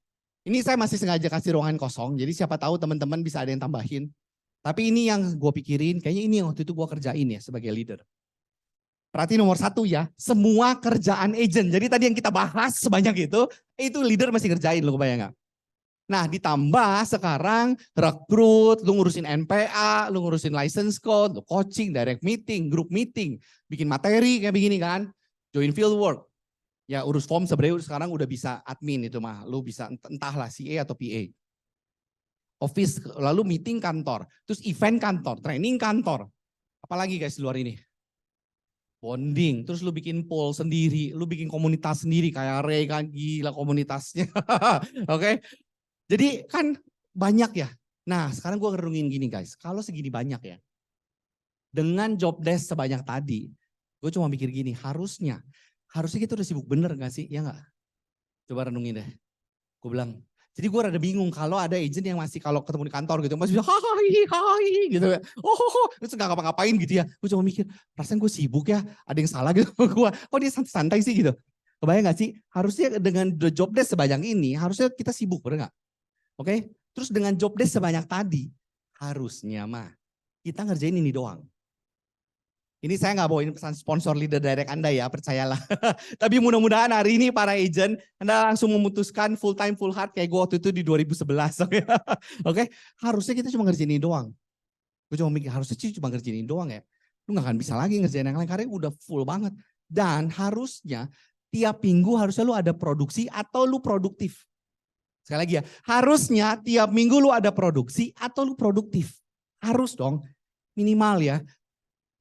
Ini saya masih sengaja kasih ruangan kosong, jadi siapa tahu teman-teman bisa ada yang tambahin. Tapi ini yang gue pikirin, kayaknya ini yang waktu itu gue kerjain ya sebagai leader. Berarti nomor 1 ya, semua kerjaan agent. Jadi tadi yang kita bahas sebanyak itu leader masih kerjain, lo kebayang gak? Nah ditambah sekarang rekrut, lu ngurusin NPA, lu ngurusin license code, lu coaching, direct meeting, group meeting, bikin materi kayak begini kan, join field work. Ya urus form sebenarnya sekarang udah bisa admin itu mah, lu bisa entahlah CA atau PA. Office, lalu meeting kantor, terus event kantor, training kantor. Apalagi guys di luar ini? Bonding, terus lu bikin poll sendiri, lu bikin komunitas sendiri kayak Ray kan gila komunitasnya. Oke. Jadi kan banyak ya. Nah sekarang gue ngerungin gini guys, kalau segini banyak ya, dengan job desk sebanyak tadi, gue cuma mikir gini, harusnya kita udah sibuk bener gak sih? Ya gak? Coba renungin deh. Gue bilang, jadi gue rada bingung kalau ada agent yang masih kalau ketemu di kantor gitu, masih bisa hai gitu. Terus gak ngapa-ngapain gitu ya. Gue cuma mikir, perasaan gue sibuk ya, ada yang salah gitu sama gue. Kok dia santai sih gitu. Kebayang gak sih? Harusnya dengan job desk sebanyak ini, harusnya kita sibuk, bener gak? Oke? Terus dengan job desk sebanyak tadi, harusnya mah kita ngerjain ini doang. Ini saya nggak bawain pesan sponsor leader direct Anda ya, percayalah. Tapi mudah-mudahan hari ini para agent, Anda langsung memutuskan full time, full heart kayak gue waktu itu di 2011. Oke? Harusnya kita cuma ngerjain ini doang. Gue cuma mikir, harusnya cuma ngerjain ini doang ya. Lu nggak akan bisa lagi ngerjain yang lain, karena udah full banget. Dan harusnya tiap minggu harusnya lu ada produksi atau lu produktif. Sekali lagi ya, harusnya tiap minggu lu ada produksi atau lu produktif. Harus dong, minimal ya.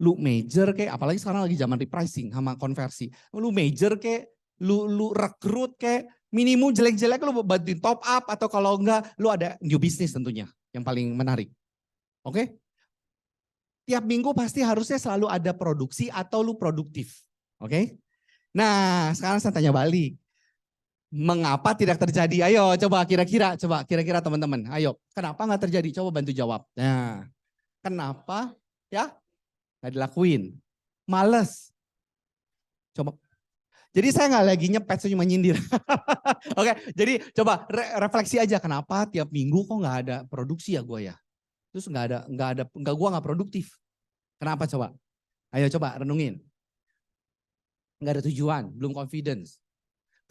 Lu major kayak, apalagi sekarang lagi zaman repricing sama konversi. Lu major kayak, lu rekrut kayak, minimum jelek-jelek lu bantuin top up atau kalau enggak lu ada new business tentunya yang paling menarik. Oke? Tiap minggu pasti harusnya selalu ada produksi atau lu produktif. Oke? Nah, sekarang saya tanya balik. Mengapa tidak terjadi? Ayo coba kira-kira teman-teman. Ayo, kenapa nggak terjadi? Coba bantu jawab. Nah, kenapa ya? Nggak dilakuin, males. Coba. Jadi saya nggak lagi nyepet, saya cuma nyindir. Oke, jadi coba refleksi aja kenapa tiap minggu kok nggak ada produksi ya gue ya. Terus gue nggak produktif. Kenapa coba? Ayo coba renungin. Nggak ada tujuan, belum confidence.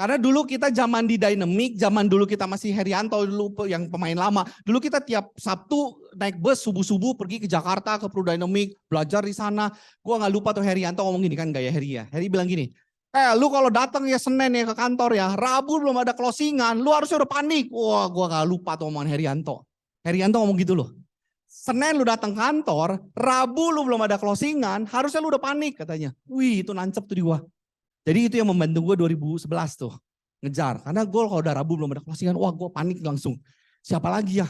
Karena dulu kita zaman di Dynamic, zaman dulu kita masih Herianto dulu yang pemain lama. Dulu kita tiap Sabtu naik bus subuh-subuh pergi ke Jakarta ke Pro Dynamic, belajar di sana. Gua nggak lupa tuh Herianto ngomong gini kan gaya Heri ya. Heri bilang gini, lu kalau datang ya Senin ya ke kantor ya, Rabu belum ada closingan, lu harusnya udah panik. Wah, gua nggak lupa tuh omongan Herianto. Herianto ngomong gitu loh. Senin lu datang kantor, Rabu lu belum ada closingan, harusnya lu udah panik katanya. Wih, itu nancep tuh di gua. Jadi itu yang membantu gue 2011 tuh. Ngejar. Karena gue kalau udah Rabu belum ada closingan, wah gue panik langsung. Siapa lagi ya?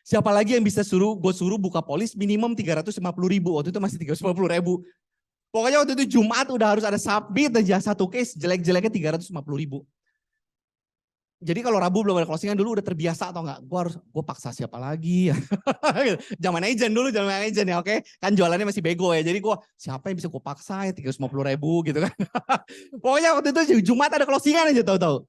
Siapa lagi yang bisa gue suruh buka polis minimum 350.000. Waktu itu masih 350.000. Pokoknya waktu itu Jumat udah harus ada submit aja satu case, jelek-jeleknya 350.000. Jadi kalau Rabu belum ada closingan dulu udah terbiasa atau enggak? Gue paksa siapa lagi ya. Zaman agent ya, oke. Kan jualannya masih bego ya. Jadi gue siapa yang bisa gue paksa ya 350.000 gitu kan. Pokoknya waktu itu Jumat ada closingan aja tahu-tahu.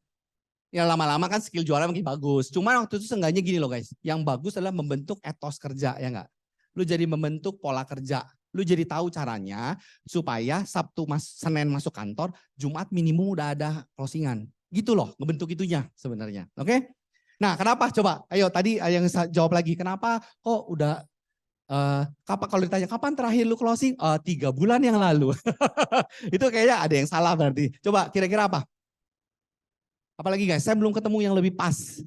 Ya lama-lama kan skill jualan makin bagus. Cuma waktu itu seenggaknya gini loh guys. Yang bagus adalah membentuk etos kerja ya enggak. Lu jadi membentuk pola kerja. Lu jadi tahu caranya supaya Sabtu Senin masuk kantor, Jumat minimum udah ada closingan. Gitu loh, ngebentuk itunya sebenarnya. Oke? Nah, kenapa? Coba, ayo tadi yang jawab lagi. Kenapa kok udah, kalau ditanya kapan terakhir lu closing? 3 bulan yang lalu. Itu kayaknya ada yang salah berarti. Coba, kira-kira apa? Apalagi guys, saya belum ketemu yang lebih pas.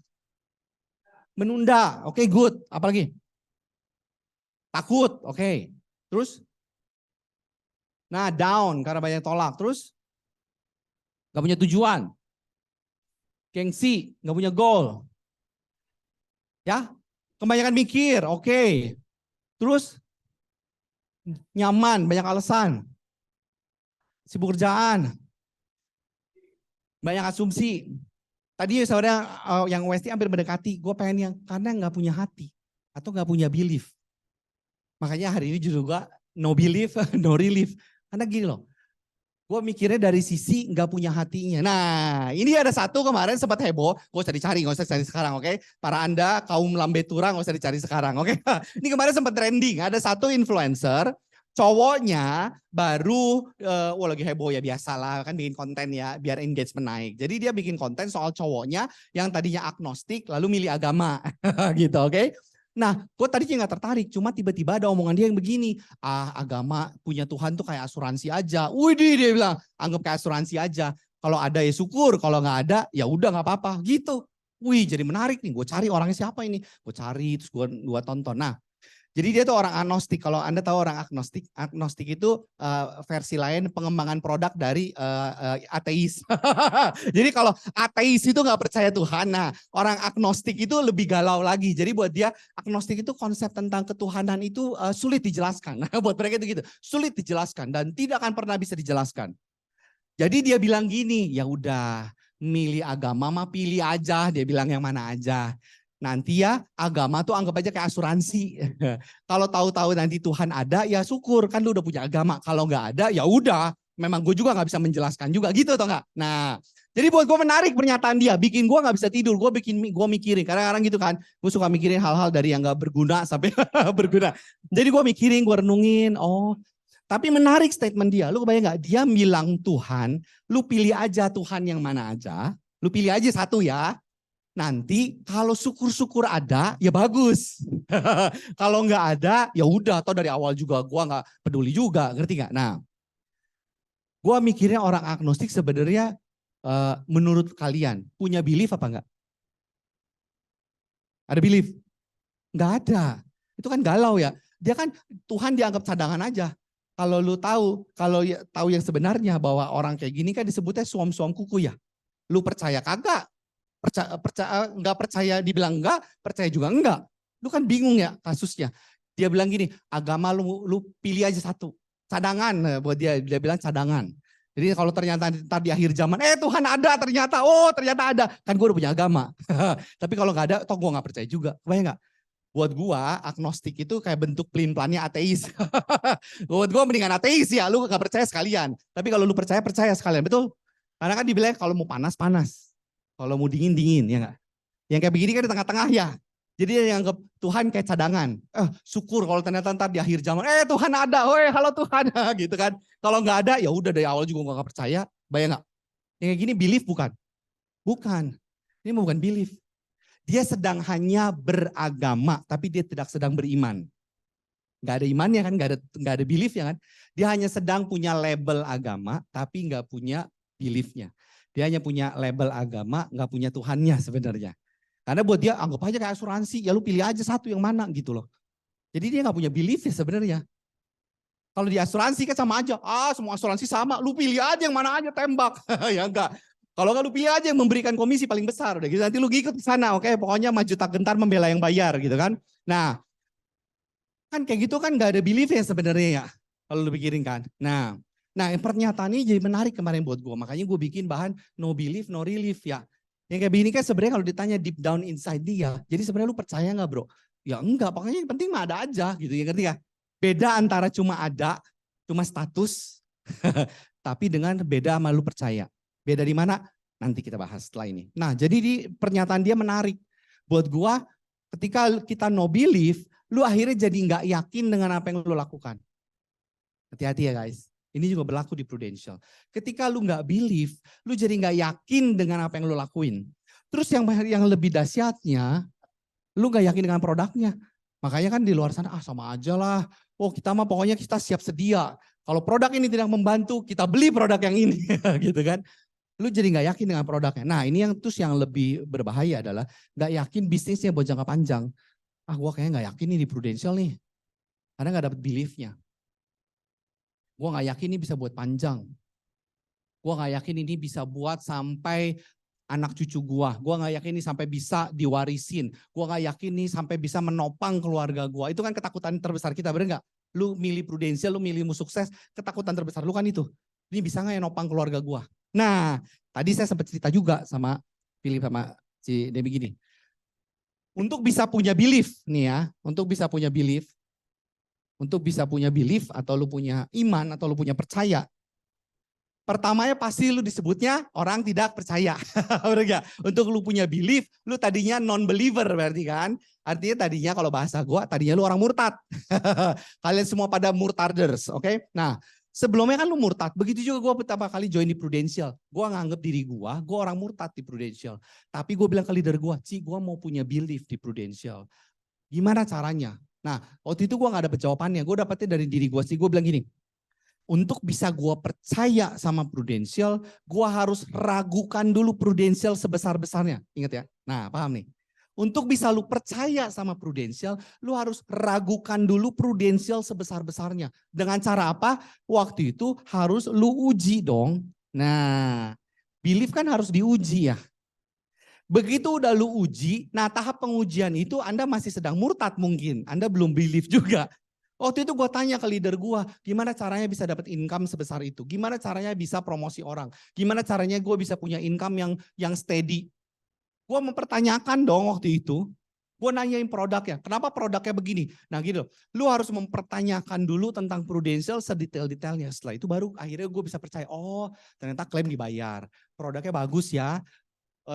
Menunda, oke good. Apalagi? Takut, oke. Terus? Nah, down karena banyak tolak. Terus? Gak punya tujuan. Gengsi, nggak punya goal. Ya, Kebanyakan mikir, oke. Terus nyaman, banyak alasan. Sibuk kerjaan, banyak asumsi. Tadi saudara yang Westi hampir mendekati, gue pengen yang karena nggak punya hati atau nggak punya belief. Makanya hari ini justru gue no belief, no relief. Karena gini loh, gue mikirnya dari sisi nggak punya hatinya. Nah, ini ada satu kemarin sempat heboh. Gak usah dicari, gak usah dicari sekarang, oke? Para Anda kaum lambe tura gak usah dicari sekarang, oke? Ini kemarin sempat trending. Ada satu influencer, cowoknya baru, wah lagi heboh ya biasalah kan bikin konten ya biar engagement naik. Jadi dia bikin konten soal cowoknya yang tadinya agnostik lalu milih agama, gitu, oke? Nah, gue tadinya nggak tertarik, cuma tiba-tiba ada omongan dia yang begini, agama punya Tuhan tuh kayak asuransi aja. Widih, dia bilang, anggap kayak asuransi aja. Kalau ada ya syukur, kalau nggak ada ya udah nggak apa-apa, gitu. Wih, jadi menarik nih. Gue cari orangnya siapa ini, gue cari terus gue tonton. Nah, jadi dia tuh orang agnostik. Kalau Anda tahu orang agnostik, agnostik itu versi lain pengembangan produk dari ateis. Jadi kalau ateis itu nggak percaya Tuhan, nah orang agnostik itu lebih galau lagi. Jadi buat dia agnostik itu konsep tentang ketuhanan itu sulit dijelaskan. Nah, buat mereka itu gitu, sulit dijelaskan dan tidak akan pernah bisa dijelaskan. Jadi dia bilang gini, ya udah milih agama mah pilih aja, dia bilang yang mana aja. Nanti ya agama tuh anggap aja kayak asuransi. Kalau tahu-tahu nanti Tuhan ada ya syukur kan lu udah punya agama. Kalau nggak ada ya udah. Memang gue juga nggak bisa menjelaskan juga gitu atau nggak. Nah jadi buat gue menarik pernyataan dia. Bikin gue nggak bisa tidur. Gue mikirin. Kadang-kadang gitu kan. Gue suka mikirin hal-hal dari yang nggak berguna sampai berguna. Jadi gue mikirin, gue renungin. Oh tapi menarik statement dia. Lu kebayang nggak? Dia bilang Tuhan. Lu pilih aja Tuhan yang mana aja. Lu pilih aja satu ya. Nanti kalau syukur-syukur ada ya bagus. Kalau nggak ada ya udah atau dari awal juga gua nggak peduli juga, ngerti nggak? Nah, gua mikirnya orang agnostik sebenarnya menurut kalian punya belief apa enggak? Ada belief? Nggak ada. Itu kan galau ya. Dia kan Tuhan dianggap cadangan aja. Kalau lu tahu, kalau tahu yang sebenarnya bahwa orang kayak gini kan disebutnya suam-suam kuku ya. Lu percaya kagak? Nggak percaya dibilang enggak, percaya juga enggak. Lu kan bingung ya kasusnya. Dia bilang gini, agama lu pilih aja satu. Cadangan buat dia bilang cadangan. Jadi kalau ternyata ntar di akhir zaman, Tuhan ada ternyata, ternyata ada. Kan gue udah punya agama. Tapi kalau nggak ada, toh gue nggak percaya juga. Kebayang nggak? Buat gue agnostik itu kayak bentuk pelin-pelannya ateis. Buat gue mendingan ateis ya, lu nggak percaya sekalian. Tapi kalau lu percaya, percaya sekalian. Betul? Karena kan dibilang kalau mau panas, panas. Kalau mau dingin, dingin, ya enggak? Yang kayak begini kan di tengah-tengah ya. Jadi yang anggap Tuhan kayak cadangan. Syukur kalau ternyata ntar di akhir zaman, Tuhan ada, halo Tuhan, gitu kan. Kalau nggak ada, ya udah dari awal juga nggak percaya. Bayang nggak? Yang kayak gini belief bukan? Bukan. Ini bukan belief. Dia sedang hanya beragama, tapi dia tidak sedang beriman. Nggak ada imannya kan, nggak ada beliefnya kan. Dia hanya sedang punya label agama, tapi nggak punya beliefnya. Dia hanya punya label agama, nggak punya Tuhannya sebenarnya. Karena buat dia anggap aja kayak asuransi, ya lu pilih aja satu yang mana gitu loh. Jadi dia nggak punya belief ya sebenarnya. Kalau di asuransi kan sama aja, semua asuransi sama, lu pilih aja yang mana aja tembak. Ya enggak. Kalau nggak lu pilih aja yang memberikan komisi paling besar, udah gitu nanti lu ikut ke sana, oke? Pokoknya maju tak gentar membela yang bayar gitu kan. Nah, kan kayak gitu kan nggak ada belief ya sebenarnya ya. Kalau lu pikirin kan. Nah, pernyataan ini jadi menarik kemarin buat gue. Makanya gue bikin bahan no belief, no relief ya. Yang kayak begini kan sebenarnya kalau ditanya deep down inside dia. Jadi sebenarnya lu percaya nggak bro? Ya enggak, pokoknya yang penting mah ada aja gitu ya, ngerti ya. Beda antara cuma ada, cuma status, tapi dengan beda sama lu percaya. Beda di mana? Nanti kita bahas setelah ini. Nah jadi di pernyataan dia menarik. Buat gue ketika kita no belief, lu akhirnya jadi nggak yakin dengan apa yang lu lakukan. Hati-hati ya guys. Ini juga berlaku di Prudential. Ketika lu nggak believe, lu jadi nggak yakin dengan apa yang lu lakuin. Terus yang lebih dahsyatnya, lu nggak yakin dengan produknya. Makanya kan di luar sana, sama aja lah. Kita mah pokoknya kita siap sedia. Kalau produk ini tidak membantu, kita beli produk yang ini, gitu kan? Lu jadi nggak yakin dengan produknya. Nah ini yang lebih berbahaya adalah nggak yakin bisnisnya buat jangka panjang. Gua kayaknya nggak yakin nih di Prudential nih, karena nggak dapet belief-nya. Gue gak yakin ini bisa buat panjang. Gue gak yakin ini bisa buat sampai anak cucu gua nggak yakin nih sampai bisa diwarisin, gua nggak yakin nih sampai bisa menopang keluarga gua. Itu kan ketakutan terbesar kita, bener nggak? Lu milih prudensial, lu milih sukses, ketakutan terbesar lu kan itu. Ini bisa nggak ya nopang keluarga gua? Nah, tadi saya sempat cerita juga sama Philip sama si Demi gini. Untuk bisa punya belief nih ya, untuk bisa punya belief atau lu punya iman atau lu punya percaya, pertamanya pasti lu disebutnya orang tidak percaya. Bener gak? Untuk lu punya belief, lu tadinya non-believer berarti kan. Artinya tadinya kalau bahasa gua, tadinya lu orang murtad. Kalian semua pada murtaders, oke? Nah, sebelumnya kan lu murtad. Begitu juga gua pertama kali join di Prudential. Gua nganggep diri gua orang murtad di Prudential. Tapi gua bilang ke leader gua, Ci, gua mau punya belief di Prudential. Gimana caranya? Nah, waktu itu gua gak dapet jawabannya. Gua dapetnya dari diri gua sih. Gua bilang gini, untuk bisa gue percaya sama Prudential, gue harus ragukan dulu Prudential sebesar-besarnya. Ingat ya? Nah, paham nih? Untuk bisa lu percaya sama Prudential, lu harus ragukan dulu Prudential sebesar-besarnya. Dengan cara apa? Waktu itu harus lu uji dong. Nah, belief kan harus diuji ya. Begitu udah lu uji, nah tahap pengujian itu Anda masih sedang murtad mungkin. Anda belum belief juga. Waktu itu gue tanya ke leader gue, gimana caranya bisa dapat income sebesar itu? Gimana caranya bisa promosi orang? Gimana caranya gue bisa punya income yang steady? Gue mempertanyakan dong waktu itu. Gue nanyain produknya, kenapa produknya begini? Nah gitu, lu harus mempertanyakan dulu tentang Prudential sedetail-detailnya. Setelah itu baru akhirnya gue bisa percaya, oh ternyata klaim dibayar. Produknya bagus ya,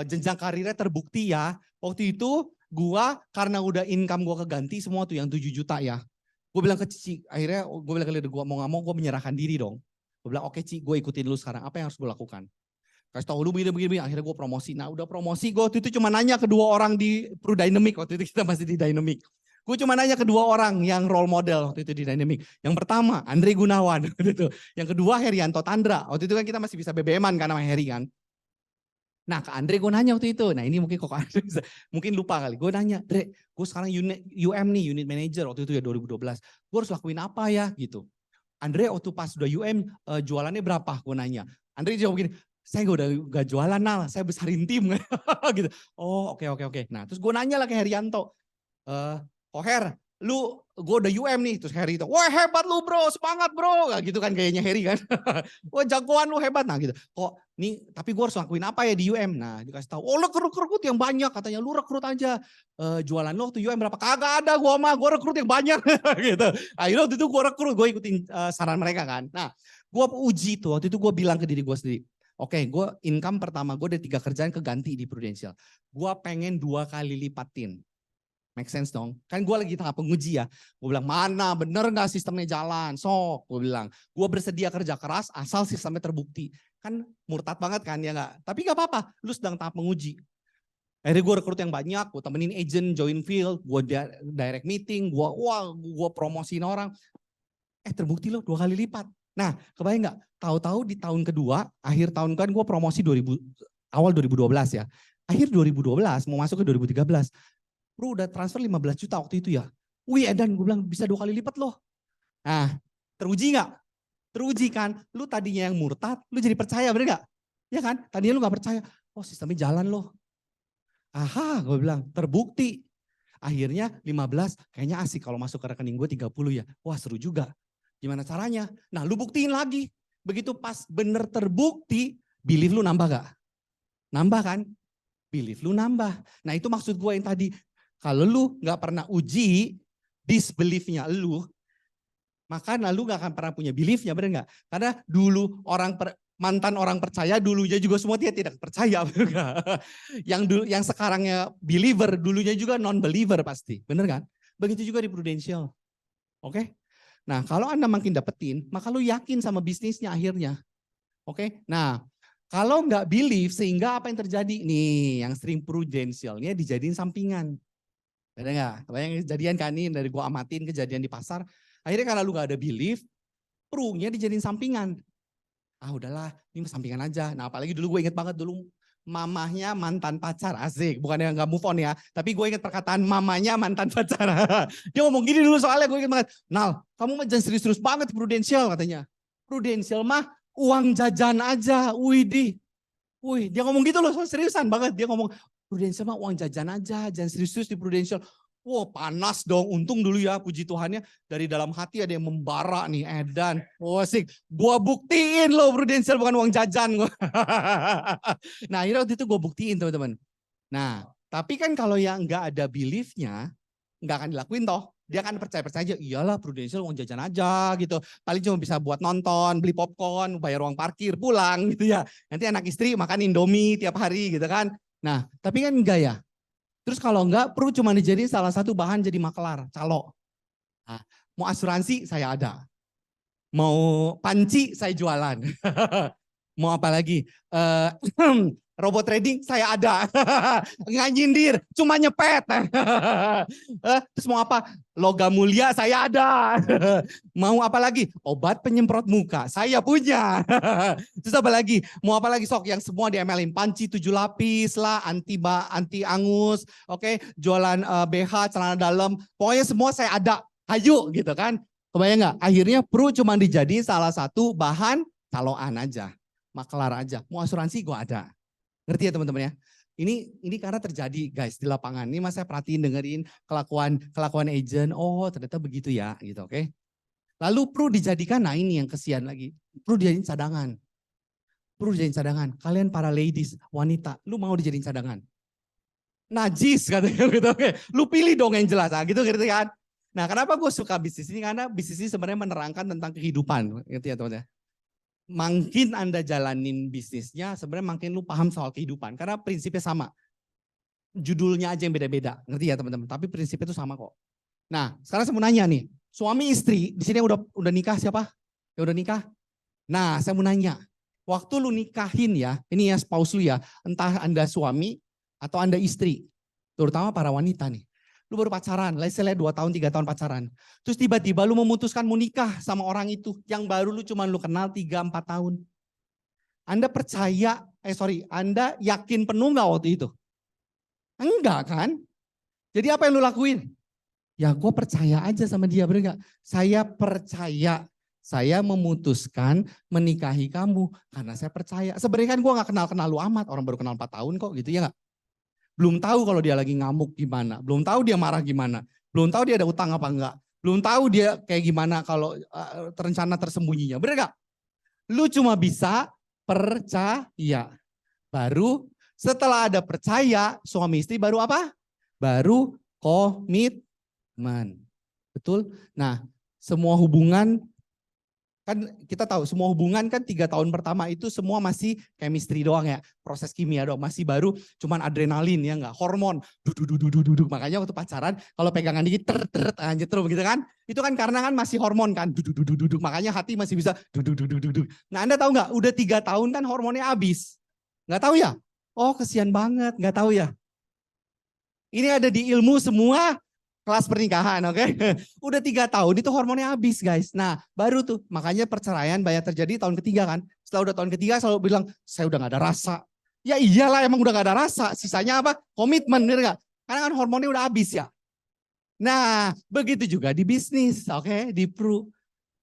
jenjang karirnya terbukti ya. Waktu itu gue karena udah income gue keganti semua tuh yang 7 juta ya. Gue bilang ke Cici, akhirnya gue bilang ke leader gue, mau gak mau gue menyerahkan diri dong. Gue bilang, oke Ci, gue ikutin lu sekarang, apa yang harus gue lakukan? Kasih tau lu begini, akhirnya gue promosi. Nah udah promosi, gue waktu itu cuma nanya ke 2 orang di Dynamic, waktu itu kita masih di Dynamic. Gue cuma nanya ke 2 orang yang role model waktu itu di Dynamic. Yang pertama, Andre Gunawan. Waktu itu. Yang kedua, Herianto Tandra. Waktu itu kan kita masih bisa BBM-an kan sama Heri kan. Nah ke Andre gue nanya waktu itu, nah ini mungkin kok Andre bisa, mungkin lupa kali. Gue nanya, Dre, gue sekarang UM nih, unit manager waktu itu ya 2012. Gue harus lakuin apa ya gitu. Andre waktu pas udah UM jualannya berapa? Gue nanya. Andre jawab gini, saya gak jualan Nal, saya besarin tim. Gitu. Oh oke. Nah terus gue nanya lah ke Herianto. Her, gue udah UM nih. Terus Heri itu, wah hebat lu bro, semangat bro. Gak gitu kan kayaknya Heri kan. Wah jagoan lu hebat. Nah gitu. Kok nih, tapi gue harus lakuin apa ya di UM? Nah dikasih tahu, oh lu rekrut yang banyak. Katanya lu rekrut aja. Jualan lu waktu UM berapa? Kagak ada gue rekrut yang banyak. Gitu. Akhirnya waktu itu gue rekrut, gue ikutin saran mereka kan. Nah gue uji tuh, waktu itu gue bilang ke diri gue sendiri. Oke, gue income pertama gue ada 3 kerjaan keganti di Prudential. Gue pengen 2 kali lipatin. Make sense dong. Kan gue lagi tahap penguji ya. Gue bilang mana bener gak sistemnya jalan. Sok gue bilang. Gue bersedia kerja keras asal sistemnya terbukti. Kan murtad banget kan ya gak. Tapi gak apa-apa. Lu sedang tahap penguji. Akhirnya gue rekrut yang banyak. Gue temenin agent join field. Gue direct meeting. Gue promosiin orang. Terbukti loh 2 kali lipat. Nah kebayang gak. Tahu-tahu di tahun kedua. Akhir tahun kan gue promosi awal 2012 ya. Akhir 2012 mau masuk ke 2013. Bro udah transfer 15 juta waktu itu ya. Wih Edan gue bilang bisa 2 kali lipat loh. Nah teruji gak? Teruji kan. Lu tadinya yang murtad, lu jadi percaya bener gak? Ya kan? Tadinya lu gak percaya. Oh sistemnya jalan loh. Aha gue bilang terbukti. Akhirnya 15 kayaknya asik kalau masuk ke rekening gue 30 ya. Wah seru juga. Gimana caranya? Nah lu buktiin lagi. Begitu pas bener terbukti, belief lu nambah gak? Nambah kan? Belief lu nambah. Nah itu maksud gue yang tadi. Kalau lu gak pernah uji disbeliefnya lu, maka lu gak akan pernah punya beliefnya, bener gak? Karena dulu mantan orang percaya, dulunya juga semua dia tidak percaya. Yang sekarangnya believer, dulunya juga non-believer pasti, bener kan? Begitu juga di Prudential. Oke? Nah kalau Anda makin dapetin, maka lu yakin sama bisnisnya akhirnya. Oke? Nah kalau nggak believe sehingga apa yang terjadi? Nih yang sering Prudentialnya dijadiin sampingan. Ada nggak? Kebayang kejadian kan ini dari gua amatin kejadian di pasar. Akhirnya kalau lu nggak ada belief, Prunya dijadiin sampingan. Ah udahlah, ini sampingan aja. Nah apalagi dulu gue inget banget dulu mamahnya mantan pacar, asik. Bukan yang nggak move on ya, tapi gue inget perkataan mamanya mantan pacar. Dia ngomong gini dulu soalnya gue inget banget. Nal, kamu mah jangan serius-serius banget Prudential katanya. Prudential mah uang jajan aja, widih. Wih, dia ngomong gitu loh, seriusan banget. Dia ngomong, Prudential mah uang jajan aja, jangan serius di Prudential. Wah, panas dong. Untung dulu ya, puji Tuhannya dari dalam hati ada yang membara nih, Edan. Wah, asik. Gua buktiin loh Prudential bukan uang jajan. Nah, akhirnya waktu itu gua buktiin teman-teman. Nah, tapi kan kalau yang nggak ada belief-nya, nggak akan dilakuin toh. Dia akan percaya-percaya aja, iyalah Prudential uang jajan aja gitu. Paling cuma bisa buat nonton, beli popcorn, bayar uang parkir, pulang gitu ya. Nanti anak istri makan Indomie tiap hari gitu kan. Nah, tapi kan enggak ya. Terus kalau enggak, Pru cuma dijadiin salah satu bahan jadi makelar, calo. Nah, mau asuransi, saya ada. Mau panci, saya jualan. Mau apa lagi? Robot trading saya ada. Nggak nyindir, cuma nyepet. Terus mau apa? Logam mulia saya ada. Mau apa lagi? Obat penyemprot muka saya punya. Terus apa lagi? Mau apa lagi sok yang semua diemelin? Panci 7 lapis lah, anti angus, oke, jualan BH, celana dalam. Pokoknya semua saya ada. Hayu gitu kan. Kebayang nggak? Akhirnya Pru cuma dijadiin salah satu bahan caloan aja. Makelar aja. Mau asuransi gua ada. Ngerti ya teman-teman ya? Ini karena terjadi guys di lapangan. Ini mas saya perhatiin dengerin kelakuan agent. Oh ternyata begitu ya gitu, oke. Lalu Pru dijadikan, nah ini yang kesian lagi. Pru dijadiin cadangan. Pru dijadiin cadangan. Kalian para ladies, wanita, lu mau dijadiin cadangan? Najis katanya gitu, oke. Lu pilih dong yang jelas, nah, gitu kan. Nah kenapa gue suka bisnis ini? Karena bisnis ini sebenarnya menerangkan tentang kehidupan. Ngerti ya teman-teman? Makin Anda jalanin bisnisnya, sebenarnya makin lu paham soal kehidupan. Karena prinsipnya sama. Judulnya aja yang beda-beda. Ngerti ya teman-teman? Tapi prinsipnya itu sama kok. Nah sekarang saya mau nanya nih. Suami istri, di sini udah nikah siapa? Ya udah nikah? Nah saya mau nanya. Waktu lu nikahin ya, ini ya spouse lu ya. Entah Anda suami atau Anda istri. Terutama para wanita nih. Lu baru pacaran, saya lihat 2 tahun, 3 tahun pacaran. Terus tiba-tiba lu memutuskan mau nikah sama orang itu. Yang baru lu cuma lu kenal 3-4 tahun. Anda percaya, Anda yakin penuh gak waktu itu? Enggak kan? Jadi apa yang lu lakuin? Ya gue percaya aja sama dia, bener gak? Saya percaya, saya memutuskan menikahi kamu karena saya percaya. Sebenarnya kan gue gak kenal-kenal lu amat, orang baru kenal 4 tahun kok gitu ya gak? Belum tahu kalau dia lagi ngamuk gimana, belum tahu dia marah gimana, belum tahu dia ada utang apa enggak, belum tahu dia kayak gimana kalau rencana tersembunyinya, bener gak? Lu cuma bisa percaya. Baru setelah ada percaya, suami istri baru apa? Baru komitmen. Betul? Nah, semua hubungan, kan kita tahu semua hubungan kan 3 tahun pertama itu semua masih chemistry doang ya, proses kimia doang, masih baru cuman adrenalin ya enggak, hormon, duduk. Makanya waktu pacaran kalau pegangan dikit anjir terus gitu kan, itu kan karena kan masih hormon kan, duduk, makanya hati masih bisa duduk. Nah Anda tahu nggak, udah 3 tahun kan hormonnya habis, nggak tahu ya? Oh kesian banget, nggak tahu ya? Ini ada di ilmu semua kelas pernikahan, oke? Udah 3 tahun itu hormonnya habis guys. Nah baru tuh, makanya perceraian banyak terjadi tahun ketiga kan. Setelah udah tahun ketiga selalu bilang, saya udah gak ada rasa. Ya iyalah emang udah gak ada rasa, sisanya apa? Komitmen, bener gak? Karena kan hormonnya udah habis ya. Nah begitu juga di bisnis, oke? Di Pru.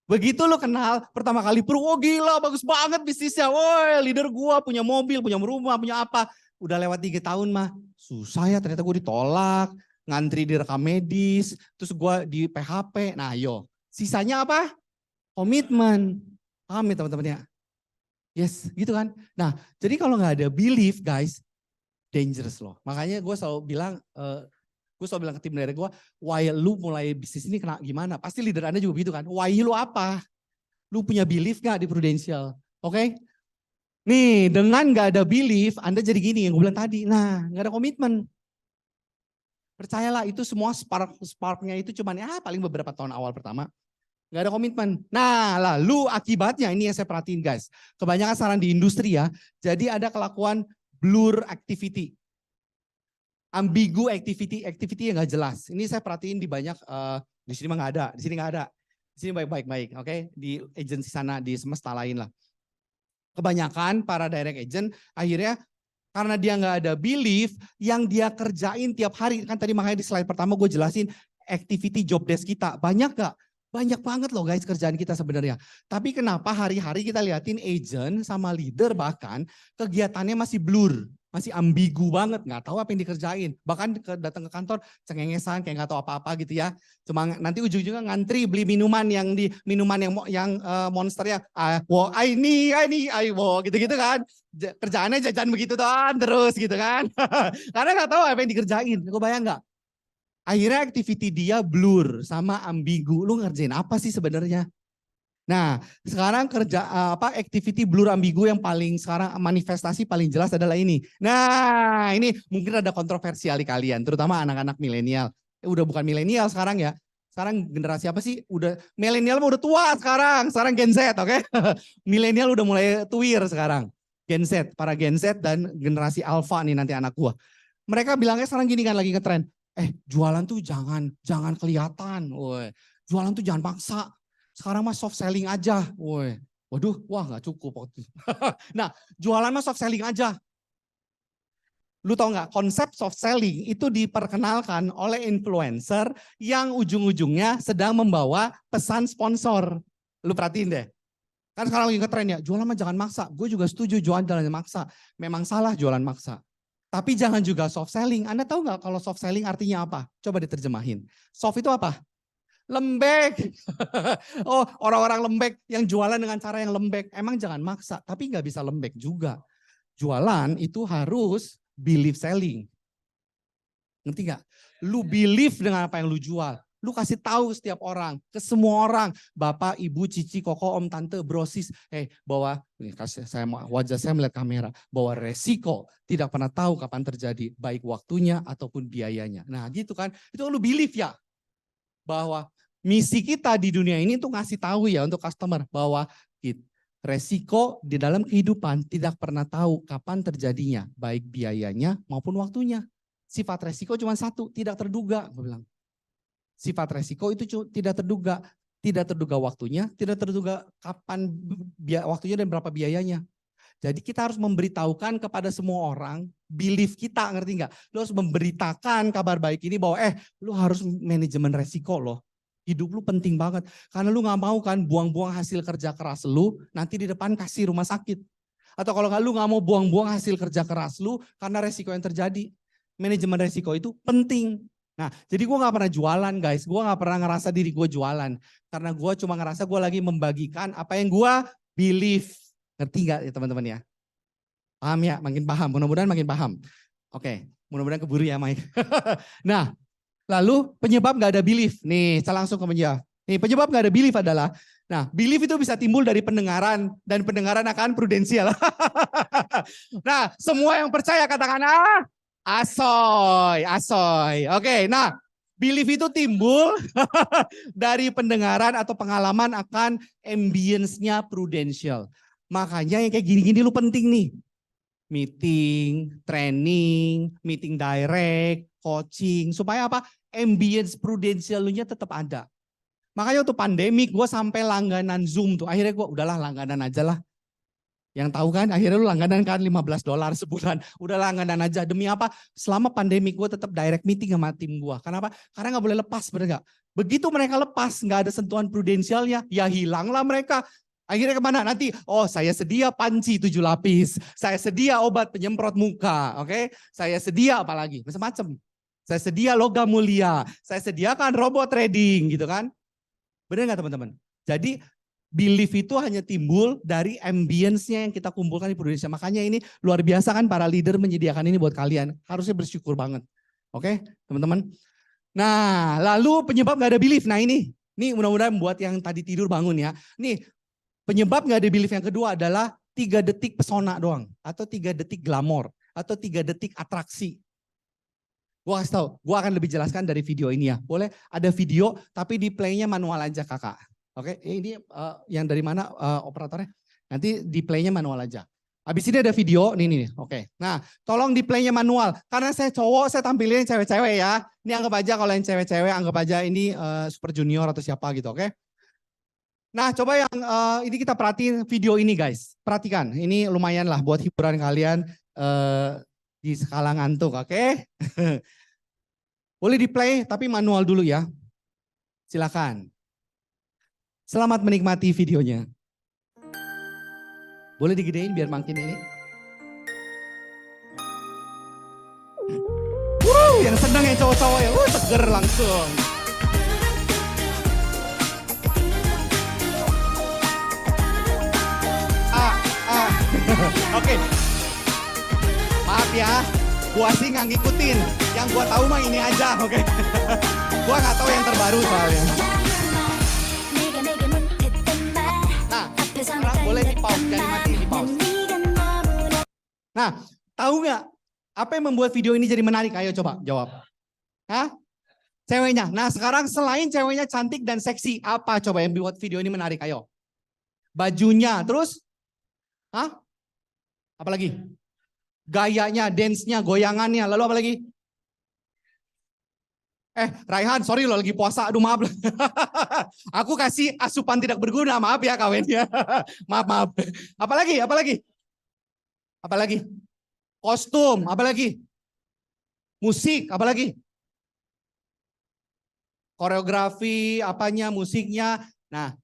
Begitu lo kenal, pertama kali Pru, oh gila bagus banget bisnisnya. Woi leader gua punya mobil, punya rumah, punya apa. Udah lewat 3 tahun mah, susah ya ternyata gue ditolak. Ngantri di rekam medis, terus gue di PHP, nah yo, sisanya apa? Komitmen, paham ya teman-teman ya? Yes, gitu kan? Nah, jadi kalau nggak ada belief guys, dangerous loh. Makanya gue selalu bilang ke tim leader gue, why lu mulai bisnis ini kena gimana? Pasti leader Anda juga begitu kan? Why lu apa? Lu punya belief gak di Prudential? Oke? Nih, dengan nggak ada belief, Anda jadi gini yang gue bilang tadi. Nah, nggak ada komitmen. Percayalah itu semua sparknya itu cuman ya paling beberapa tahun awal pertama. Gak ada komitmen. Nah lalu akibatnya ini yang saya perhatiin guys. Kebanyakan saran di industri ya. Jadi ada kelakuan blur activity. Ambigu activity yang gak jelas. Ini saya perhatiin di banyak, di sini mah gak ada. Di sini gak ada. Di sini baik-baik. Oke? Di agensi sana, di semesta lain lah. Kebanyakan para direct agent akhirnya karena dia nggak ada belief, yang dia kerjain tiap hari. Kan tadi makanya di slide pertama gue jelasin activity job desk kita. Banyak gak? Banyak banget loh guys kerjaan kita sebenarnya. Tapi kenapa hari-hari kita liatin agent sama leader bahkan kegiatannya masih blur, masih ambigu banget, nggak tahu apa yang dikerjain. Bahkan datang ke kantor cengengesan kayak nggak tahu apa-apa gitu ya. Cuma nanti ujung-ujungnya ngantri beli minuman yang monster ya. Gitu-gitu kan. Kerjaannya jajan begitu doang terus gitu kan. Karena nggak tahu apa yang dikerjain. Kau bayang nggak? Akhirnya activity dia blur sama ambigu. Lu ngerjain apa sih sebenarnya? Nah, sekarang activity blur ambigu yang paling sekarang manifestasi paling jelas adalah ini. Nah, ini mungkin ada kontroversial di kalian, terutama anak-anak milenial. Udah bukan milenial sekarang ya. Sekarang generasi apa sih? Udah milenial udah tua sekarang. Sekarang Gen Z, oke? Milenial udah mulai tuir sekarang. Gen Z, para Gen Z dan generasi Alpha nih nanti anak gua. Mereka bilangnya sekarang gini kan lagi ngetren. Jualan tuh jangan kelihatan, woy. Jualan tuh jangan paksa. Sekarang mah soft selling aja, woy. Waduh, wah nggak cukup waktu itu. Nah, jualan mah soft selling aja. Lu tau nggak, konsep soft selling itu diperkenalkan oleh influencer yang ujung-ujungnya sedang membawa pesan sponsor. Lu perhatiin deh. Kan sekarang lagi ngetren ya, jualan mah jangan maksa. Gue juga setuju jualan jangan maksa. Memang salah jualan maksa. Tapi jangan juga soft selling. Anda tahu nggak kalau soft selling artinya apa? Coba diterjemahin. Soft itu apa? Lembek. Oh, orang-orang lembek yang jualan dengan cara yang lembek. Emang jangan maksa, tapi nggak bisa lembek juga. Jualan itu harus believe selling. Ngerti nggak? Lu believe dengan apa yang lu jual. Lu kasih tahu setiap orang, ke semua orang, bapak, ibu, cici, koko, om, tante, brosis, bahwa wajah saya melihat kamera, bahwa resiko tidak pernah tahu kapan terjadi, baik waktunya ataupun biayanya. Nah, gitu kan? Itu lu believe ya, bahwa misi kita di dunia ini tuh ngasih tahu ya untuk customer bahwa resiko di dalam kehidupan tidak pernah tahu kapan terjadinya, baik biayanya maupun waktunya. Sifat resiko cuma satu, tidak terduga, gue bilang. Sifat resiko itu tidak terduga waktunya, tidak terduga kapan waktunya dan berapa biayanya. Jadi kita harus memberitahukan kepada semua orang, belief kita, ngerti nggak? Lu harus memberitakan kabar baik ini bahwa lu harus manajemen resiko loh. Hidup lu penting banget. Karena lu nggak mau kan buang-buang hasil kerja keras lu, nanti di depan kasih rumah sakit. Atau kalau nggak lu nggak mau buang-buang hasil kerja keras lu karena resiko yang terjadi. Manajemen resiko itu penting. Nah, jadi gue gak pernah jualan guys, gue gak pernah ngerasa diri gue jualan. Karena gue cuma ngerasa gue lagi membagikan apa yang gue believe. Ngerti gak ya teman-teman ya? Paham ya? Makin paham, mudah-mudahan makin paham. Oke, mudah-mudahan keburu ya Mike. Nah, lalu penyebab gak ada belief. Nih, saya langsung ke penyebab. Nih, penyebab gak ada belief adalah, nah belief itu bisa timbul dari pendengaran, dan pendengaran akan prudensial. Nah, semua yang percaya katakan asoy. Oke, nah belief itu timbul dari pendengaran atau pengalaman akan ambience-nya prudential. Makanya yang kayak gini-gini lu penting nih. Meeting, training, meeting direct, coaching. Supaya apa? Ambience prudential lu nya tetap ada. Makanya waktu pandemik gue sampai langganan Zoom tuh. Akhirnya gue udahlah langganan aja lah. Yang tahu kan akhirnya lu langganan kan $15 sebulan. Udah langganan aja. Demi apa? Selama pandemi gue tetap direct meeting sama tim gue. Kenapa? Karena gak boleh lepas, bener gak? Begitu mereka lepas, gak ada sentuhan prudensialnya, ya hilanglah mereka. Akhirnya kemana? Nanti, saya sedia panci 7 lapis. Saya sedia obat penyemprot muka. Oke? Saya sedia apa lagi? Macam-macam. Saya sedia logam mulia. Saya sediakan robot trading gitu kan. Bener gak teman-teman? Jadi belief itu hanya timbul dari ambience-nya yang kita kumpulkan di Prudensial. Makanya ini luar biasa kan para leader menyediakan ini buat kalian. Harusnya bersyukur banget. Oke teman-teman. Nah lalu penyebab gak ada belief. Nah ini mudah-mudahan buat yang tadi tidur bangun ya. Nih penyebab gak ada belief yang kedua adalah 3 detik pesona doang. Atau 3 detik glamor. Atau 3 detik atraksi. Gue kasih tau, gue akan lebih jelaskan dari video ini ya. Boleh ada video tapi di play-nya manual aja kakak. Oke, ini yang dari mana operatornya? Nanti di play-nya manual aja. Habis ini ada video, nih. Oke. Nah, tolong di play-nya manual. Karena saya cowok, saya tampilin cewek-cewek ya. Ini anggap aja kalau yang cewek-cewek, anggap aja ini Super Junior atau siapa gitu, oke? Nah, coba yang ini kita perhatiin video ini guys. Perhatikan, ini lumayan lah buat hiburan kalian di skala ngantuk, oke? Boleh di play, tapi manual dulu ya. Silakan. Selamat menikmati videonya. Boleh digedein biar makin ini. Yang seneng yang cowok-cowok ya, seger langsung. Oke. Maaf ya, gua sih nggak ngikutin. Yang gua tahu mah ini aja, oke. Gua nggak tahu yang terbaru soalnya. Nah, sekarang boleh di pause, jangan mati di pause. Nah, tahu nggak apa yang membuat video ini jadi menarik? Ayo coba jawab. Hah? Ceweknya. Nah, sekarang selain ceweknya cantik dan seksi, apa coba yang membuat video ini menarik? Ayo. Bajunya, terus? Hah? Apalagi? Gayanya, dance-nya, goyangannya, lalu apa lagi? Raihan, sorry lo lagi puasa, aduh maaf. Aku kasih asupan tidak berguna, maaf ya kawannya. Maaf. Apalagi? Kostum, apalagi? Musik, apalagi? Koreografi, apanya, musiknya. Nah,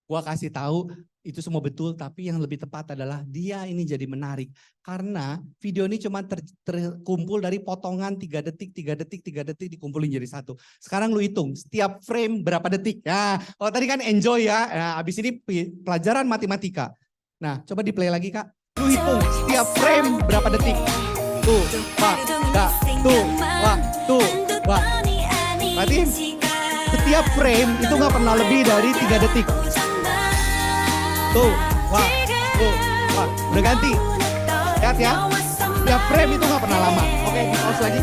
gua kasih tahu itu semua betul, tapi yang lebih tepat adalah dia ini jadi menarik. Karena video ini cuma terkumpul dari potongan 3 detik dikumpulin jadi satu. Sekarang lu hitung, setiap frame berapa detik. Ya, kalau tadi kan enjoy ya, nah, habis ini pelajaran matematika. Nah, coba di play lagi Kak. Lu hitung, setiap frame berapa detik. Tuh. Berarti setiap frame itu nggak pernah lebih dari 3 detik. Tuh, udah ganti. Lihat ya, setiap frame itu nggak pernah lama. Oke, pause lagi.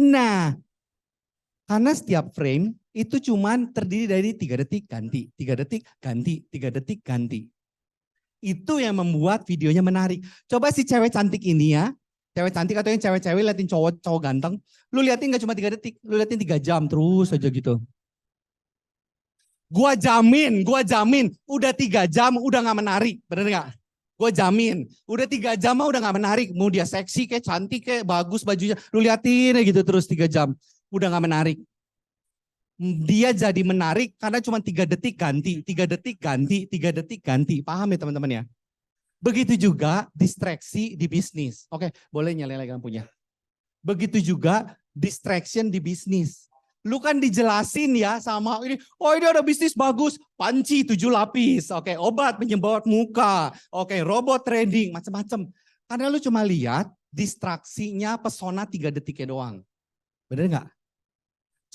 Nah, karena setiap frame itu cuman terdiri dari 3 detik ganti, 3 detik ganti, 3 detik ganti. Itu yang membuat videonya menarik. Coba si cewek cantik ini ya, cewek cantik atau yang cewek-cewek liatin cowok ganteng, lu liatin nggak cuma 3 detik, lu liatin 3 jam terus aja gitu. Gua jamin, udah 3 jam udah gak menarik, bener gak? Gua jamin, udah 3 jam mah udah gak menarik. Mau dia seksi kayak cantik kayak bagus bajunya, lu liatin gitu terus 3 jam, udah gak menarik. Dia jadi menarik karena cuma 3 detik ganti, 3 detik ganti, 3 detik ganti. Paham ya teman-teman ya? Begitu juga distraksi di bisnis. Oke, boleh nyalain lagi lampunya. Begitu juga distraction di bisnis. Lu kan dijelasin ya sama ini, oh ini ada bisnis bagus, panci 7 lapis, oke, obat penyembuhan muka, oke, robot trading, macam-macam. Karena lu cuma lihat distraksinya pesona 3 detiknya doang. Bener nggak?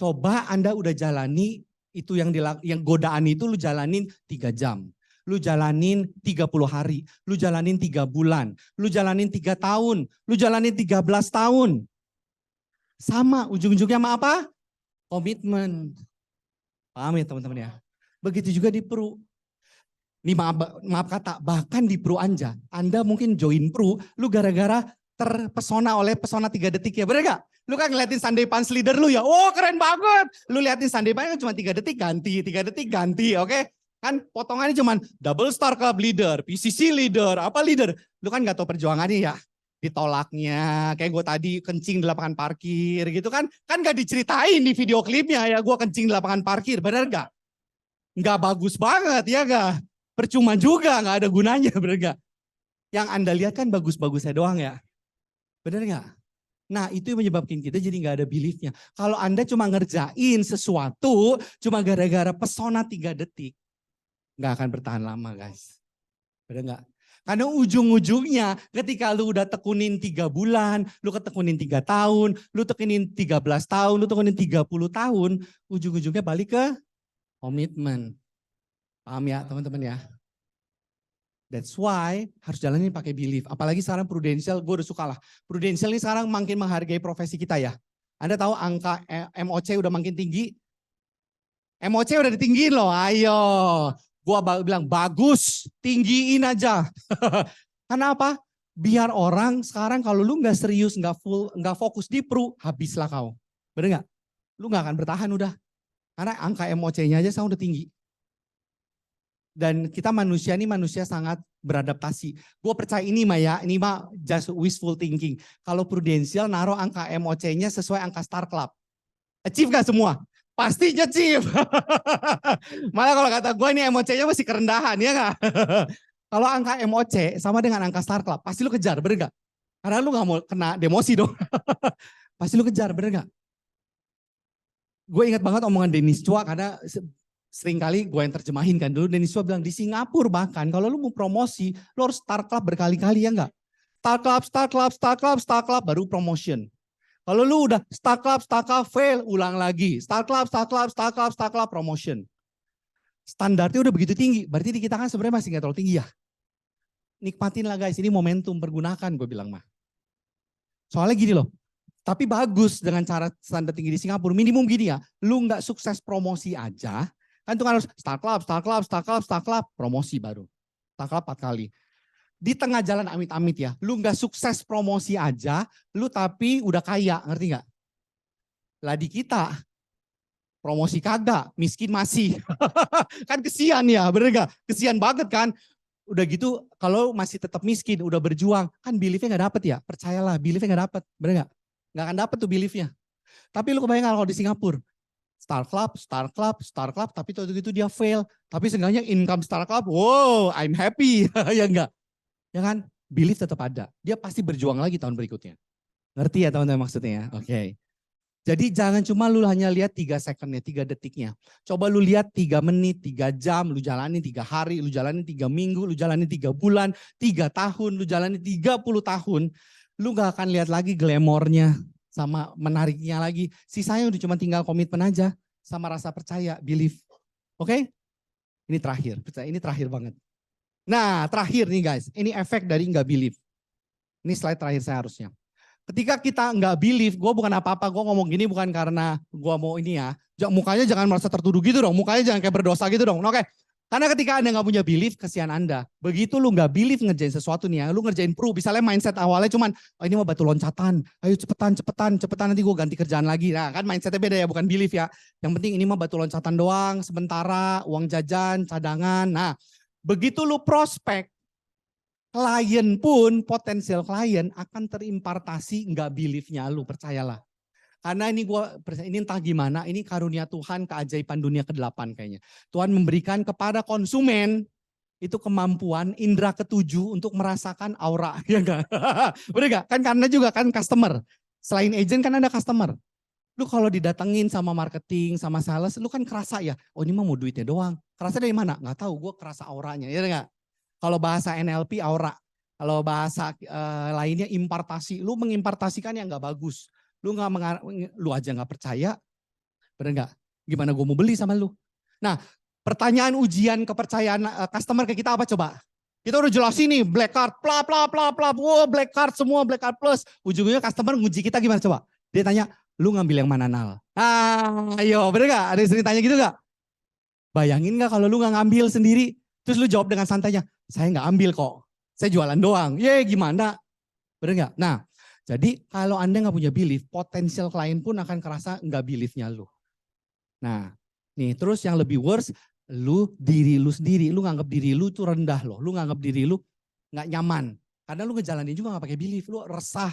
Coba Anda udah jalani itu yang godaan itu lu jalanin 3 jam. Lu jalanin 30 hari, lu jalanin 3 bulan, lu jalanin 3 tahun, lu jalanin 13 tahun. Sama ujung-ujungnya sama apa? Komitmen. Paham ya teman-teman ya? Begitu juga di Pru. Nih maaf kata, bahkan di Pru Anja, Anda mungkin join Pru, lu gara-gara terpesona oleh pesona 3 detik ya, bener gak? Lu kan ngeliatin Sunday Punch leader lu ya, oh keren banget. Lu liatin Sunday Punch kan cuma 3 detik ganti, 3 detik ganti, oke? Kan potongannya cuma double star club leader, PCC leader, apa leader. Lu kan gak tahu perjuangannya ya. Ditolaknya, kayak gue tadi kencing di lapangan parkir gitu kan gak diceritain di video klipnya ya, gue kencing di lapangan parkir, bener gak? Gak bagus banget ya gak? Percuma juga, gak ada gunanya, bener gak? Yang Anda lihat kan bagus-bagusnya doang ya, bener gak? Nah itu yang menyebabkan kita jadi gak ada beliefnya. Kalau Anda cuma ngerjain sesuatu, cuma gara-gara pesona 3 detik, gak akan bertahan lama guys, bener gak? Karena ujung-ujungnya ketika lu udah tekunin 3 bulan, lu ketekunin 3 tahun, lu tekunin 13 tahun, lu tekunin 30 tahun, ujung-ujungnya balik ke komitmen. Paham ya teman-teman ya? That's why harus jalanin pakai belief. Apalagi sekarang Prudential, gue udah suka lah. Prudential ini sekarang makin menghargai profesi kita ya. Anda tahu angka MOC udah makin tinggi? MOC udah ditinggiin loh, ayo. Gua bilang bagus, tinggiin aja. Karena apa? Biar orang sekarang kalau lu nggak serius, nggak fokus di Pru, habislah kau. Bener nggak? Lu nggak akan bertahan udah. Karena angka MOC-nya aja sekarang udah tinggi. Dan kita manusia ini manusia sangat beradaptasi. Gue percaya ini mah ya, ini mah just wishful thinking. Kalau Prudential naruh angka MOC-nya sesuai angka Star Club. Achieve gak semua? Pastinya Chief. Malah kalau kata gue ini MOC-nya masih kerendahan, ya nggak? Kalau angka MOC sama dengan angka Star Club, pasti lu kejar, bener nggak? Karena lu nggak mau kena demosi dong. Pasti lu kejar, bener nggak? Gue ingat banget omongan Dennis Chua, karena sering kali gue yang terjemahin kan dulu. Dennis Chua bilang di Singapura bahkan kalau lu mau promosi, lu harus Star Club berkali-kali, ya nggak? Star Club, Star Club, Star Club, Star Club, baru promotion. Kalau lu udah Star Club, fail, ulang lagi. Star Club, promotion. Standarnya udah begitu tinggi, berarti di kita kan sebenarnya masih nggak terlalu tinggi ya. Nikmatin lah guys, ini momentum, pergunakan gue bilang mah. Soalnya gini loh, tapi bagus dengan cara standar tinggi di Singapura. Minimum gini ya, lu nggak sukses promosi aja, kan itu kan harus Star Club, promosi baru. Star Club 4 kali. Di tengah jalan amit-amit ya, lu nggak sukses promosi aja, lu tapi udah kaya, ngerti nggak? Lah di kita, promosi kagak, miskin masih. Kan kesian ya, bener nggak? Kesian banget kan? Udah gitu, kalau masih tetap miskin, udah berjuang, kan beliefnya nggak dapet ya, percayalah, beliefnya nggak dapet, bener nggak? Nggak akan dapet tuh beliefnya. Tapi lu kebayang kalau di Singapura, Star Club, tapi waktu itu dia fail. Tapi seenggaknya income Star Club, wow, I'm happy, ya enggak? Ya kan, belief tetap ada. Dia pasti berjuang lagi tahun berikutnya. Ngerti ya teman-teman maksudnya ya? Oke. Jadi jangan cuma lu hanya lihat 3 secondnya, 3 detiknya. Coba lu lihat 3 menit, 3 jam, lu jalani 3 hari, lu jalani 3 minggu, lu jalani 3 bulan, 3 tahun, lu jalani 30 tahun. Lu gak akan lihat lagi glamornya sama menariknya lagi. Sisanya udah cuma tinggal komitmen aja sama rasa percaya, belief. Oke? Ini terakhir, ini terakhir banget. Nah, terakhir nih guys, ini efek dari nggak believe. Ini slide terakhir saya harusnya. Ketika kita nggak believe, gue bukan apa-apa, gue ngomong gini bukan karena gue mau ini ya. Mukanya jangan merasa tertuduh gitu dong, mukanya jangan kayak berdosa gitu dong. Oke, karena ketika Anda nggak punya belief, kesian Anda. Begitu lu nggak believe ngerjain sesuatu nih ya, lu ngerjain pro, misalnya mindset awalnya cuman, oh ini mah batu loncatan, ayo cepetan nanti gue ganti kerjaan lagi. Nah kan mindsetnya beda ya, bukan belief ya. Yang penting ini mah batu loncatan doang, sementara, uang jajan, cadangan. Nah, begitu lu prospek, klien pun, potensial klien akan terimpartasi nggak beliefnya lu, percayalah. Karena ini ini entah gimana, ini karunia Tuhan, keajaiban dunia ke-8 kayaknya. Tuhan memberikan kepada konsumen itu kemampuan indera ketujuh untuk merasakan aura, ya enggak? Bener enggak? Kan karena juga kan customer. Selain agent kan ada customer. Lu kalau didatengin sama marketing, sama sales, lu kan kerasa ya, oh ini mah mau duitnya doang. Kerasa dari mana? Nggak tahu, gue kerasa auranya, ya enggak? Kalau bahasa NLP aura, kalau bahasa lainnya impartasi, lu mengimpartasikan yang nggak bagus. Lu aja nggak percaya, bener nggak? Gimana gue mau beli sama lu? Nah, pertanyaan ujian kepercayaan customer ke kita apa coba? Kita udah jelasin nih, black card, wow, black card semua, black card plus. Ujungnya customer nguji kita gimana coba? Dia tanya, lu ngambil yang mana Nal? Ayo, bener gak? Ada yang sering tanya gitu gak? Bayangin gak kalau lu gak ngambil sendiri, terus lu jawab dengan santainya, saya gak ambil kok, saya jualan doang. Gimana? Bener gak? Nah, jadi kalau Anda gak punya belief, potensial klien pun akan kerasa gak beliefnya lu. Nah, nih terus yang lebih worse, diri lu sendiri, lu nganggap diri lu tuh rendah loh, lu nganggap diri lu gak nyaman. Karena lu ngejalanin juga gak pakai belief, lu resah,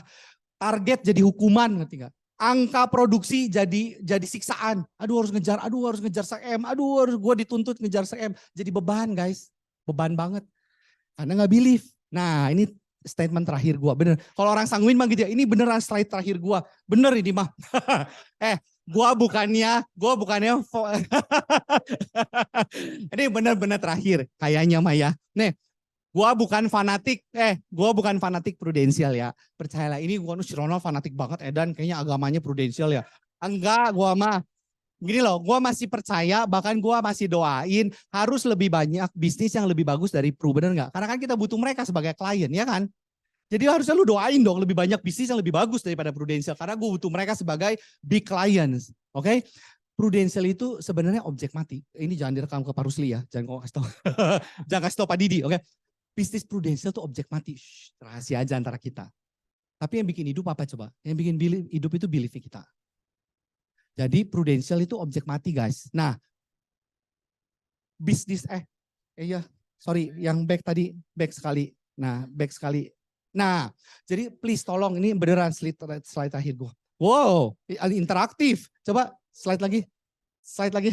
target jadi hukuman, ngerti gak? Angka produksi jadi siksaan. Aduh harus ngejar SEM. Aduh harus gue dituntut ngejar SEM. Jadi beban guys. Beban banget. Karena gak believe. Nah ini statement terakhir gue. Bener. Kalau orang sanguin mah gitu ya. Ini beneran slide terakhir gue. Bener ini mah. Gue bukannya. Ini bener-bener terakhir. Kayaknya mah ya. Nih. Gua bukan fanatik prudensial ya. Percayalah ini gua si Ronald fanatik banget Edan kayaknya agamanya prudensial ya. Enggak, gua mah gini loh, gua masih percaya bahkan gua masih doain harus lebih banyak bisnis yang lebih bagus dari Pru, bener enggak? Karena kan kita butuh mereka sebagai klien ya kan? Jadi harusnya lu doain dong lebih banyak bisnis yang lebih bagus daripada prudensial karena gua butuh mereka sebagai big clients. Oke? Prudensial itu sebenarnya objek mati. Ini jangan direkam ke Pak Rusli ya, jangan kau kasih tahu. Jangan kasih tahu Pak Didi, oke? Bisnis prudensial itu objek mati. Rahasia aja antara kita. Tapi yang bikin hidup apa coba? Yang bikin hidup itu belief kita. Jadi prudensial itu objek mati guys. Nah, bisnis yang back tadi, back sekali. Nah, back sekali. Nah, jadi please tolong ini beneran slide terakhir gue. Wow, interaktif. Coba slide lagi. Slide lagi.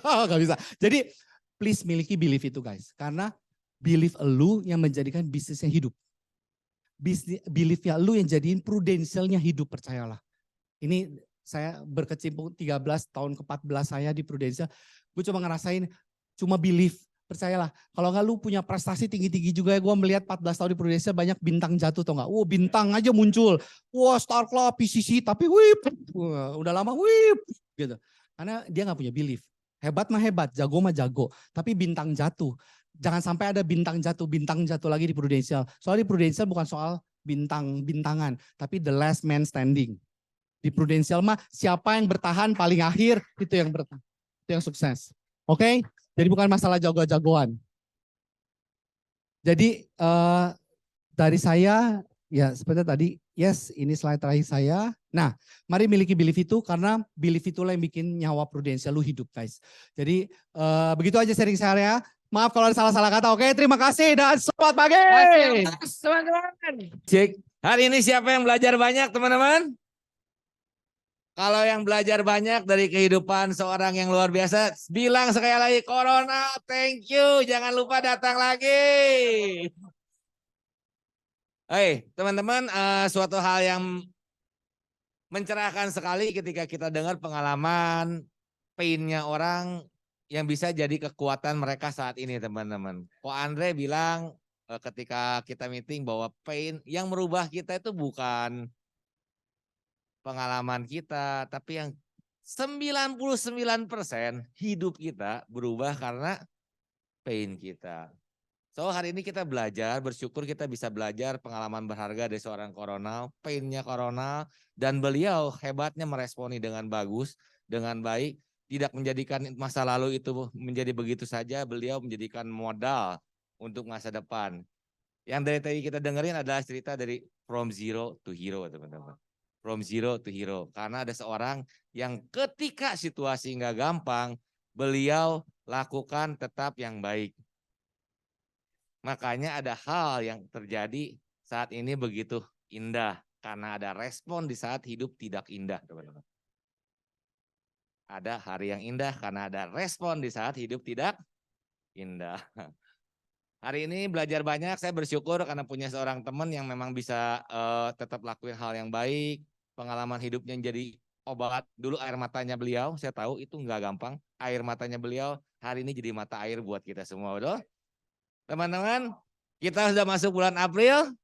Gak bisa. Jadi please miliki belief itu guys. Karena belief lu yang menjadikan bisnisnya hidup. Beliefnya lu yang jadiin prudensialnya hidup, percayalah. Ini saya berkecimpung 13 tahun ke-14 saya di Prudential. Gue cuma ngerasain, cuma belief. Percayalah, kalau nggak lu punya prestasi tinggi-tinggi juga ya. Gue melihat 14 tahun di Prudential banyak bintang jatuh tau nggak. Bintang aja muncul. Star Club, PCC, tapi udah lama gitu. Karena dia nggak punya belief. Hebat mah hebat, jago mah jago. Tapi bintang jatuh. Jangan sampai ada bintang jatuh lagi di Prudential. Soalnya di Prudential bukan soal bintangan, tapi the last man standing. Di Prudential mah siapa yang bertahan paling akhir itu yang bertahan, itu yang sukses. Oke? Jadi bukan masalah jago-jagoan. Jadi dari saya ya seperti tadi, yes ini slide terakhir saya. Nah, mari miliki belief itu karena belief itulah yang bikin nyawa Prudential lu hidup guys. jadi begitu aja sharing saya. Maaf kalau ada salah-salah kata. Oke, terima kasih dan selamat pagi. Teman-teman. Cek. Hari ini siapa yang belajar banyak teman-teman? Kalau yang belajar banyak dari kehidupan seorang yang luar biasa, bilang sekali lagi Corona, thank you. Jangan lupa datang lagi. Teman-teman, suatu hal yang mencerahkan sekali ketika kita dengar pengalaman pain-nya orang yang bisa jadi kekuatan mereka saat ini teman-teman. Ko Andre bilang ketika kita meeting bahwa pain yang merubah kita itu bukan pengalaman kita, tapi yang 99% hidup kita berubah karena pain kita. So hari ini kita belajar, bersyukur kita bisa belajar pengalaman berharga dari seorang Coronel, pain-nya Coronel, dan beliau hebatnya meresponi dengan bagus, dengan baik, tidak menjadikan masa lalu itu menjadi begitu saja, beliau menjadikan modal untuk masa depan. Yang dari tadi kita dengerin adalah cerita dari From Zero to Hero teman-teman. From Zero to Hero. Karena ada seorang yang ketika situasi nggak gampang, beliau lakukan tetap yang baik. Makanya ada hal yang terjadi saat ini begitu indah. Karena ada respon di saat hidup tidak indah teman-teman. Ada hari yang indah karena ada respon di saat hidup tidak indah. Hari ini belajar banyak, saya bersyukur karena punya seorang teman yang memang bisa tetap lakuin hal yang baik. Pengalaman hidupnya jadi obat. Dulu air matanya beliau, saya tahu itu nggak gampang. Air matanya beliau hari ini jadi mata air buat kita semua. Betul? Teman-teman, kita sudah masuk bulan April.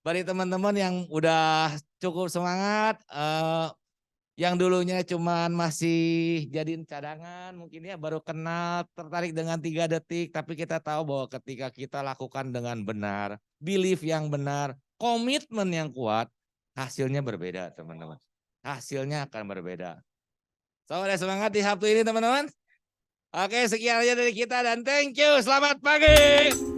Bagi teman-teman yang udah cukup semangat, yang dulunya cuman masih jadiin cadangan, mungkin ya baru kenal, tertarik dengan 3 detik, tapi kita tahu bahwa ketika kita lakukan dengan benar, belief yang benar, komitmen yang kuat, hasilnya berbeda teman-teman. Hasilnya akan berbeda. So, ada semangat di Sabtu ini teman-teman? Oke, sekian aja dari kita dan thank you. Selamat pagi.